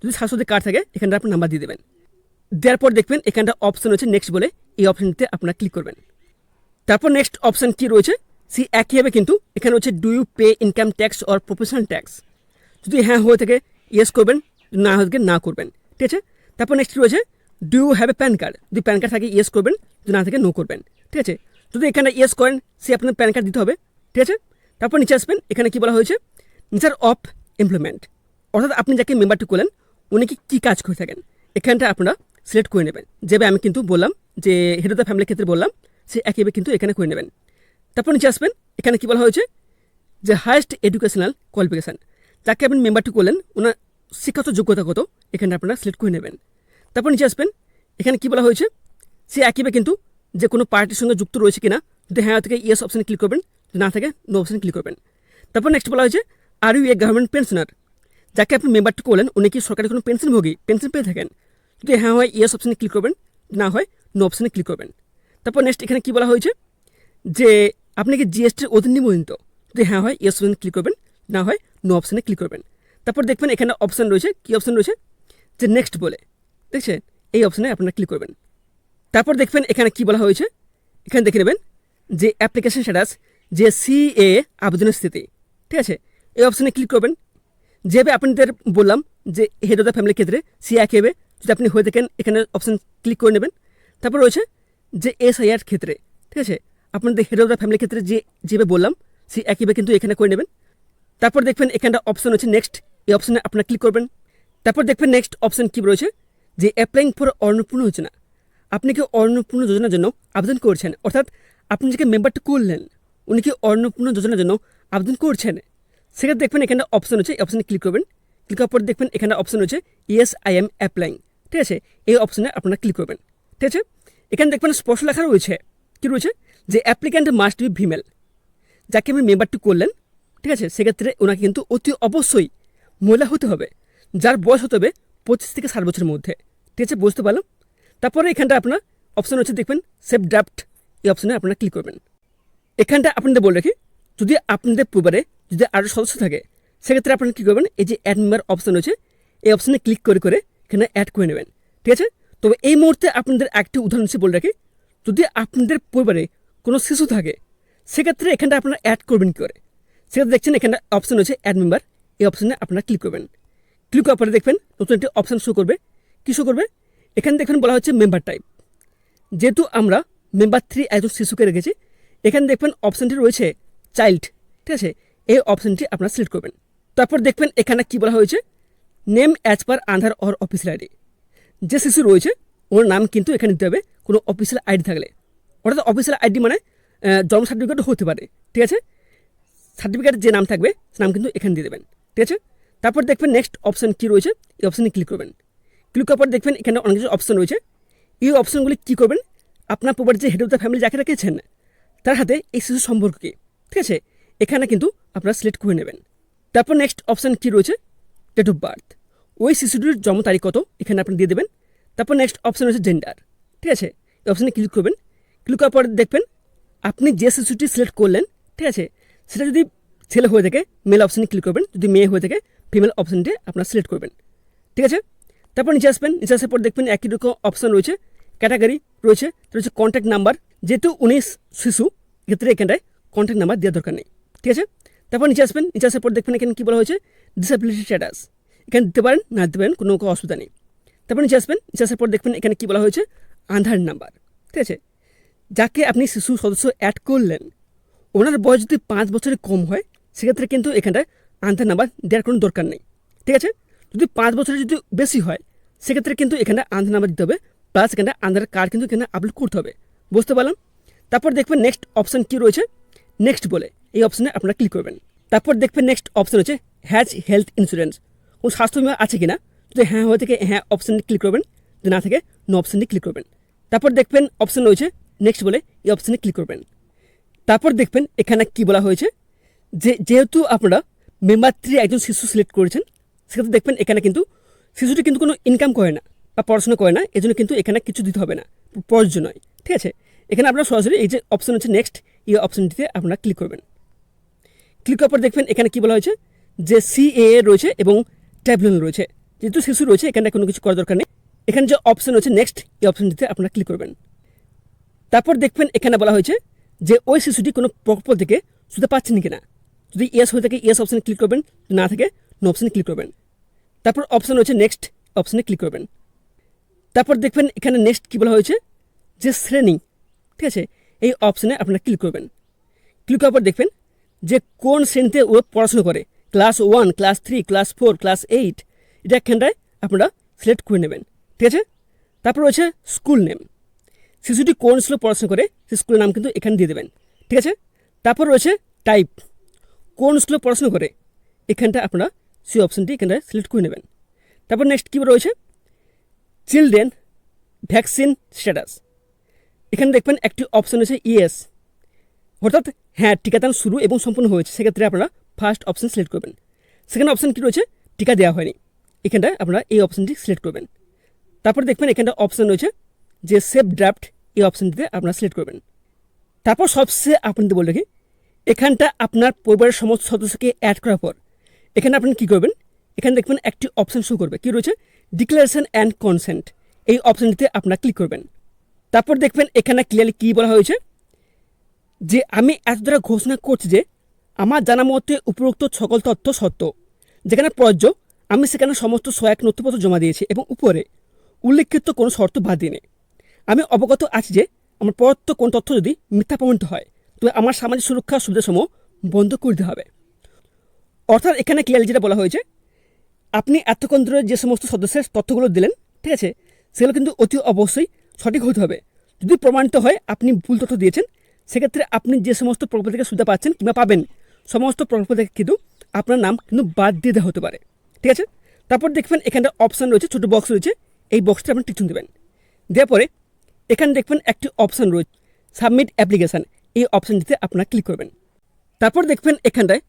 যদি স্বাস্থ্যসাথী কার্ড থাকে এখানটা আপনার নাম্বার দিয়ে দেবেন। দেওয়ার পর দেখবেন এখানটা অপশান হচ্ছে নেক্সট বলে, এই অপশানটিতে আপনারা ক্লিক করবেন। তারপর নেক্সট অপশান কী রয়েছে? সেই একইভাবে কিন্তু এখানে হচ্ছে do you pay income tax or professional tax, যদি হ্যাঁ হয়ে থাকে ইয়েস করবেন, না হয়ে থাকে না করবেন। ঠিক আছে, তারপর নেক্সট রয়েছে do you have a PAN card, যদি প্যান কার্ড থাকে ইয়েস করবেন, যদি না থাকে নো করবেন। ঠিক আছে, যদি এখানে ইয়েস করেন সে আপনার প্যান কার্ড দিতে হবে। ঠিক আছে, তারপর নিচে আসবেন। এখানে কী বলা হয়েছে? নেচার অফ এমপ্লয়মেন্ট, অর্থাৎ আপনি যাকে মেম্বার 2 করলেন উনি কী কাজ করে থাকেন, এখানটা আপনারা সিলেক্ট করে নেবেন। যেভাবে আমি কিন্তু বললাম যে হেড অফ দ্য ফ্যামিলির ক্ষেত্রে বললাম, সে একইভাবে কিন্তু এখানে করে নেবেন। তারপর নিচে আসবেন। এখানে কী বলা হয়েছে? যে হায়েস্ট এডুকেশনাল কোয়ালিফিকেশান, যাকে আপনি মেম্বার 2 করলেন ওনার শিক্ষাগত যোগ্যতা কত, এখানে আপনারা সিলেক্ট করে নেবেন। তারপর নিচে আসবেন। এখানে কী বলা হয়েছে? সে একইভাবে কিন্তু যে কোনো পার্টির সঙ্গে যুক্ত রয়েছে কিনা, যদি হ্যাঁ থেকে ইয়েস অপশানে ক্লিক করবেন, যদি না থাকে নো অপশানে ক্লিক করবেন। তারপর নেক্সট বলা হয়েছে are you a government pensioner, যাকে আপনি মেম্বারটি করলেন উনি কি সরকারি কোনো পেনশনভোগী, পেনশন পেয়ে থাকেন? যদি হ্যাঁ হয় ইয়েস অপশানে ক্লিক করবেন, না হয় নো অপশানে ক্লিক করবেন। তারপর নেক্সট এখানে কি বলা হয়েছে যে আপনি কি জিএসটির অধীন নিবন্ধিত? যদি হ্যাঁ হয় ইয়েস অপশানে ক্লিক করবেন, না হয় নো অপশানে ক্লিক করবেন। তারপর দেখবেন এখানে অপশান রয়েছে, কি অপশান রয়েছে, যে নেক্সট বলে, দেখছেন, এই অপশানে আপনারা ক্লিক করবেন। তারপর দেখবেন এখানে কি বলা হয়েছে, এখানে দেখে নেবেন যে অ্যাপ্লিকেশন স্ট্যাটাস, যে সিএ আবেদনের স্থিতি, ঠিক আছে, এই অপশানে ক্লিক করবেন। যেভাবে আপনাদের বললাম যে হেড অফ দ্য ফ্যামিলির ক্ষেত্রে সি একই হবে, যদি আপনি হয়ে থাকেন এখানে অপশান ক্লিক করে নেবেন। তারপর রয়েছে যে এসআইআর ক্ষেত্রে, ঠিক আছে, আপনাদের হেড অফ দ্য ফ্যামিলির ক্ষেত্রে যেভাবে বললাম সি একইভাবে কিন্তু এখানে করে নেবেন। তারপর দেখবেন এখানটা অপশান হচ্ছে নেক্সট, এই অপশানে আপনারা ক্লিক করবেন। তারপর দেখবেন নেক্সট অপশান কী রয়েছে, যে অ্যাপ্লাইং ফর অন্নপূর্ণা যোজনা। আপনি কি অন্নপূর্ণা যোজনার জন্য আবেদন করছেন, অর্থাৎ আপনি যে মেম্বারটা করলেন উনি কি অন্নপূর্ণা যোজনার জন্য আবেদন করছেন? সেক্ষেত্রে দেখবেন এখানে অপশান হচ্ছে, এই অপশানে ক্লিক করবেন। ক্লিক করার পর দেখবেন এখানে অপশান হচ্ছে ইয়েস আই এম অ্যাপ্লাইং, ঠিক আছে, এই অপশানে আপনারা ক্লিক করবেন। ঠিক আছে, এখানে দেখবেন স্পষ্ট লেখা রয়েছে, কী রয়েছে, যে অ্যাপ্লিক্যান্ট মাস্ট বি ফিমেল। যাকে আপনি মেম্বারটি করলেন, ঠিক আছে, সেক্ষেত্রে ওনাকে কিন্তু অতি অবশ্যই মহিলা হতে হবে, যার বয়স হতে হবে 25 থেকে 60 বছরের মধ্যে। ঠিক আছে, বুঝতে পারলাম। তারপরে এখানটা আপনার অপশান হচ্ছে দেখবেন সেভ ড্রাফট, এই অপশানে আপনারা ক্লিক করবেন। এখানটা আপনাদের বলে রাখি, যদি আপনাদের পরিবারে যদি আরও সদস্য থাকে সেক্ষেত্রে আপনারা কী করবেন, এই যে অ্যাড মেম্বার অপশান রয়েছে এই অপশানে ক্লিক করে করে এখানে অ্যাড করে নেবেন। ঠিক আছে, তবে এই মুহূর্তে আপনাদের একটি উদাহরণ হিসেবে বলে রাখি, যদি আপনাদের পরিবারে কোনো শিশু থাকে সেক্ষেত্রে এখানটা আপনারা অ্যাড করবেন কী করে, সেক্ষেত্রে দেখছেন এখানে অপশান রয়েছে অ্যাড মেম্বার, এই অপশানে আপনারা ক্লিক করবেন। ক্লিক করার পরে দেখবেন নতুন একটি অপশান শো করবে। কী শো করবে, এখানে দেখবেন বলা হচ্ছে মেম্বার টাইপ। যেহেতু আমরা মেম্বার 3 একজন শিশুকে রেখেছি, এখানে দেখবেন অপশানটি রয়েছে চাইল্ড, ঠিক আছে, এই অপশানটি আপনারা সিলেক্ট করবেন। তারপর দেখবেন এখানে কি বলা হয়েছে, name as per Aadhaar or official ID. যে শিশু রয়েছে ওর নাম কিন্তু এখানে দিতে হবে কোনো অফিসিয়াল আইডি থাকলে, অর্থাৎ অফিসিয়াল আইডি মানে জন্ম সার্টিফিকেটও হতে পারে। ঠিক আছে, সার্টিফিকেটের যে নাম থাকবে সে নাম কিন্তু এখানে দিয়ে দেবেন। ঠিক আছে, তারপর দেখবেন নেক্সট অপশান কী রয়েছে, এই অপশানে ক্লিক করবেন। ক্লিক করার পর দেখবেন এখানে অনেক কিছু অপশান রয়েছে। এই অপশানগুলি কী করবেন, আপনার পরিবারের যে হেড অফ দ্য ফ্যামিলি যাকে রেখেছেন তার হাতে এই শিশু সম্পর্ক কী, ঠিক আছে, এখানে কিন্তু আপনারা সিলেক্ট করে নেবেন। তারপর নেক্সট অপশান কী রয়েছে, ডেট অফ বার্থ, ওই শিশুটির জন্ম তারিখ কত এখানে আপনি দিয়ে দেবেন। তারপর নেক্সট অপশান হচ্ছে জেন্ডার, ঠিক আছে, এই অপশানে ক্লিক করবেন। ক্লিক করার পর দেখবেন আপনি যে শিশুটি সিলেক্ট করলেন, ঠিক আছে, সেটা যদি ছেলে হয়ে থাকে মেল অপশানে ক্লিক করবেন, যদি মেয়ে হয়ে থাকে ফিমেল অপশানটি আপনারা সিলেক্ট করবেন। ঠিক আছে, তারপর নিচে আসবেন, নিচে আসার পর দেখবেন একই রকম অপশান রয়েছে, ক্যাটাগরি রয়েছে, রয়েছে কন্ট্যাক্ট নাম্বার। যেহেতু 19 শিশু, এক্ষেত্রে এখানটায় কন্ট্যাক্ট নাম্বার দেওয়ার দরকার নেই। ঠিক আছে, তারপর নিচে আসবেন, নিচে আসার পর দেখবেন এখানে কী বলা হয়েছে, ডিসেবিলিটি স্ট্যাটাস, এখানে দিতে পারেন না দিতে পারেন, কোনো অসুবিধা নেই। তারপর নিচে আসবেন, নিচে আসার পর দেখবেন এখানে কী বলা হয়েছে, আধার নাম্বার। ঠিক আছে, যাকে আপনি শিশু সদস্য অ্যাড করলেন ওনার বয়স যদি 5 বছরের কম হয় সেক্ষেত্রে কিন্তু এখানটায় আধার নাম্বার দেওয়ার কোনো দরকার নেই। ঠিক আছে, যদি 5 বছরের যদি বেশি হয় সেক্ষেত্রে কিন্তু এখানে আধার নাম্বার দিতে হবে, প্লাস এখানে আধার কার্ড কিন্তু এখানে আপলোড করতে হবে। বুঝতে পারলাম। তারপর দেখবেন নেক্সট অপশান কী রয়েছে, নেক্সট বলে, এই অপশানে আপনারা ক্লিক করবেন। তারপর দেখবেন নেক্সট অপশান হচ্ছে হ্যাজ হেলথ ইন্স্যুরেন্স, কোনো স্বাস্থ্য বিমা আছে কিনা, যদি হ্যাঁ হয়ে থেকে হ্যাঁ অপশানে ক্লিক করবেন, যদি না থাকে নো অপশানে ক্লিক করবেন। তারপর দেখবেন অপশান রয়েছে নেক্সট বলে, এই অপশানে ক্লিক করবেন। তারপর দেখবেন এখানে কি বলা হয়েছে, যে যেহেতু আপনারা মেম্বার 3 একজন শিশু সিলেক্ট করেছেন সেক্ষেত্রে দেখবেন এখানে কিন্তু শিশুটি কিন্তু কোনো ইনকাম করে না বা পড়াশোনা করে না, এজন্য কিন্তু এখানে কিছু দিতে হবে না, প্রযোজ্য নয়। ঠিক আছে, এখানে আপনারা সরাসরি এই যে অপশান হচ্ছে নেক্সট, এই অপশানটিতে আপনারা ক্লিক করবেন। ক্লিক করার পর দেখবেন এখানে কি বলা হয়েছে, যে সিএএ রয়েছে এবং ট্রাইব্যুনাল রয়েছে। যেহেতু শিশু রয়েছে এখানে কোনো কিছু করার দরকার নেই, এখানে যে অপশান হচ্ছে নেক্সট, এই অপশানটিতে আপনারা ক্লিক করবেন। তারপর দেখবেন এখানে বলা হয়েছে যে ওই শিশুটি কোনো প্রকল্প থেকে সুবিধা পাচ্ছেন কিনা, যদি ইয়েস হয়ে থাকে ইয়েস অপশানে ক্লিক করবেন, যদি না থাকে নো অপশানে ক্লিক করবেন। তারপর অপশান হচ্ছে নেক্সট, অপশানে ক্লিক করবেন। তারপর দেখবেন এখানে নেক্সট কী বলা হয়েছে, যে শ্রেণী, ঠিক আছে, এই অপশানে আপনারা ক্লিক করবেন। ক্লিক করার পর দেখবেন যে কোন শ্রেণীতে ও পড়াশোনা করে, ক্লাস 1, ক্লাস 3, ক্লাস 4, ক্লাস 8, এটা এখানটায় আপনারা সিলেক্ট করে নেবেন। ঠিক আছে, তারপর রয়েছে স্কুল নেম, শিশুটি কোন স্কুলে পড়াশোনা করে সেই স্কুলের নাম কিন্তু এখানে দিয়ে দেবেন। ঠিক আছে, তারপর রয়েছে টাইপ, কোন স্কুলে পড়াশোনা করে এখানটা আপনারা সেই অপশানটি এখানটায় সিলেক্ট করে নেবেন। তারপর নেক্সট কী রয়েছে, চিলড্রেন ভ্যাকসিন স্ট্যাটাস, এখানে দেখবেন একটি অপশান রয়েছে ইয়েস, অর্থাৎ হ্যাঁ টিকাদান শুরু এবং সম্পূর্ণ হয়েছে, সেক্ষেত্রে আপনারা ফার্স্ট অপশান সিলেক্ট করবেন। সেকেন্ড অপশান কী রয়েছে, টিকা দেওয়া হয়নি, এখানটায় আপনারা এই অপশানটি সিলেক্ট করবেন। তারপর দেখবেন এখানটা অপশান রয়েছে যে সেভ ড্রাফট, এই অপশানটিতে আপনারা সিলেক্ট করবেন। তারপর সবচেয়ে আপনাদের বলে রাখি, এখানটা আপনার পরিবারের সমস্ত সদস্যকে অ্যাড করার পর এখানে আপনি কী করবেন, এখানে দেখবেন একটি অপশান শো করবে, কী রয়েছে ডিক্লারেশন অ্যান্ড কনসেন্ট, এই অপশানটিতে আপনারা ক্লিক করবেন। তারপর দেখবেন এখানে ক্লিয়ারলি কী বলা হয়েছে যে আমি এত দ্বারা ঘোষণা করছি যে আমার জানা মতে উপরোক্ত সকল তথ্য সত্য, যেখানে প্রযোজ্য আমি সেখানে সমস্ত সহায়ক নথিপত্র জমা দিয়েছি এবং উপরে উল্লেখিত কোনো শর্ত বাদ দিয়ে আমি অবগত আছি যে আমার প্রদত্ত কোন তথ্য যদি মিথ্যা প্রমাণিত হয় তবে আমার সামাজিক সুরক্ষা সুবিধাসমূহ বন্ধ করে দিতে হবে। অর্থাৎ এখানে ক্লিয়ারলি যেটা বলা হয়েছে, আপনি এতক্ষণ ধরে যে সমস্ত সদস্যের তথ্যগুলো দিলেন, ঠিক আছে, সেগুলো কিন্তু অতি অবশ্যই সঠিক হতে হবে। যদি প্রমাণিত হয় আপনি ভুল তথ্য দিয়েছেন, সেক্ষেত্রে আপনি যে সমস্ত প্রকল্প থেকে সুবিধা পাচ্ছেন কিংবা পাবেন, সমস্ত প্রকল্প থেকে কিন্তু আপনার নাম কিন্তু বাদ দিয়ে দেওয়া হতে পারে, ঠিক আছে। তারপর দেখবেন এখানটা অপশান রয়েছে, ছোটো বক্স রয়েছে, এই বক্সটা আপনি টিক দেবেন। দেওয়ার পরে এখানে দেখবেন একটি অপশান রয়েছে সাবমিট অ্যাপ্লিকেশান, এই অপশানটিতে আপনারা ক্লিক করবেন। তারপর দেখবেন এখানটায়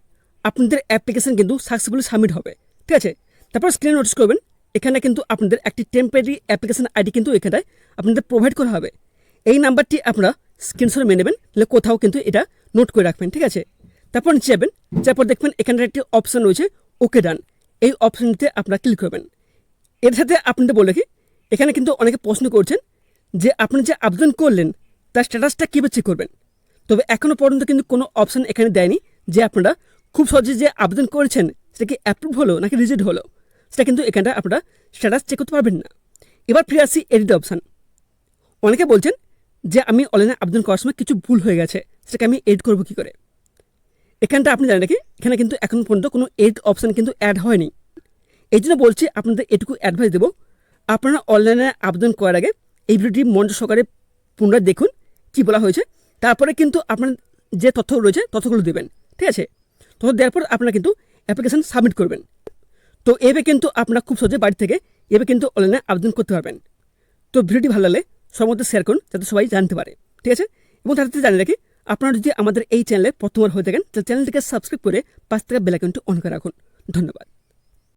আপনাদের অ্যাপ্লিকেশান কিন্তু সাকসেসফুলি সাবমিট হবে, ঠিক আছে। তারপর স্ক্রিনে নোটিস করবেন এখানে কিন্তু আপনাদের একটি টেম্পোরারি অ্যাপ্লিকেশান আইডি কিন্তু এখানটায় আপনাদের প্রোভাইড করা হবে। এই নাম্বারটি আপনারা স্ক্রিনশট মেনে নেবেন, তাহলে কোথাও কিন্তু এটা নোট করে রাখবেন, ঠিক আছে। তারপর নিচে যাবেন, তারপর দেখবেন এখানে একটি অপশান রয়েছে ওকে ডান, এই অপশানটিতে আপনারা ক্লিক করবেন। এর সাথে আপনাদের বলে কি, এখানে কিন্তু অনেকে প্রশ্ন করছেন যে আপনি যে আবেদন করলেন তার স্ট্যাটাসটা কীভাবে চেক করবেন। তবে এখনও পর্যন্ত কিন্তু কোনো অপশান এখানে দেয়নি যে আপনারা খুব সহজে যে আবেদন করেছেন সেটা কি অ্যাপ্রুভ হলো নাকি রিজেক্ট হলো, সেটা কিন্তু এখানটা আপনারা স্ট্যাটাস চেক করতে পারবেন না। এবার ফিরে আসি এডিট অপশান। অনেকে বলছেন যে আমি অনলাইনে আবেদন করার সময় কিছু ভুল হয়ে গেছে, সেটাকে আমি এডিট করবো কী করে। এখানটা আপনি জানেন নাকি, এখানে কিন্তু এখন পর্যন্ত কোনো এডিট অপশান কিন্তু অ্যাড হয়নি। এই জন্য বলছি আপনাদের এটুকু অ্যাডভাইস দেবো, আপনারা অনলাইনে আবেদন করার আগে এই ভিডিওটি মনোযোগ সহকারে পুনরায় দেখুন কী বলা হয়েছে, তারপরে কিন্তু আপনার যে তথ্য রয়েছে তথ্যগুলো দেবেন, ঠিক আছে। তথ্য দেওয়ার পর আপনারা কিন্তু অ্যাপ্লিকেশান সাবমিট করবেন। তো এভাবে কিন্তু আপনারা খুব সহজে বাড়ি থেকে এভাবে কিন্তু অনলাইনে আবেদন করতে পারবেন। তো ভিডিওটি ভালো লাগলে সবার মধ্যে শেয়ার করুন যাতে সবাই জানতে পারে, ঠিক আছে। এবং তার সাথে জানিয়ে রাখি, আপনারা যদি আমাদের এই চ্যানেলে প্রথমবার হয়ে থাকেন তাহলে চ্যানেলটিকে সাবস্ক্রাইব করে পাশ থেকে বেল আইকনটি অন করে রাখুন। ধন্যবাদ।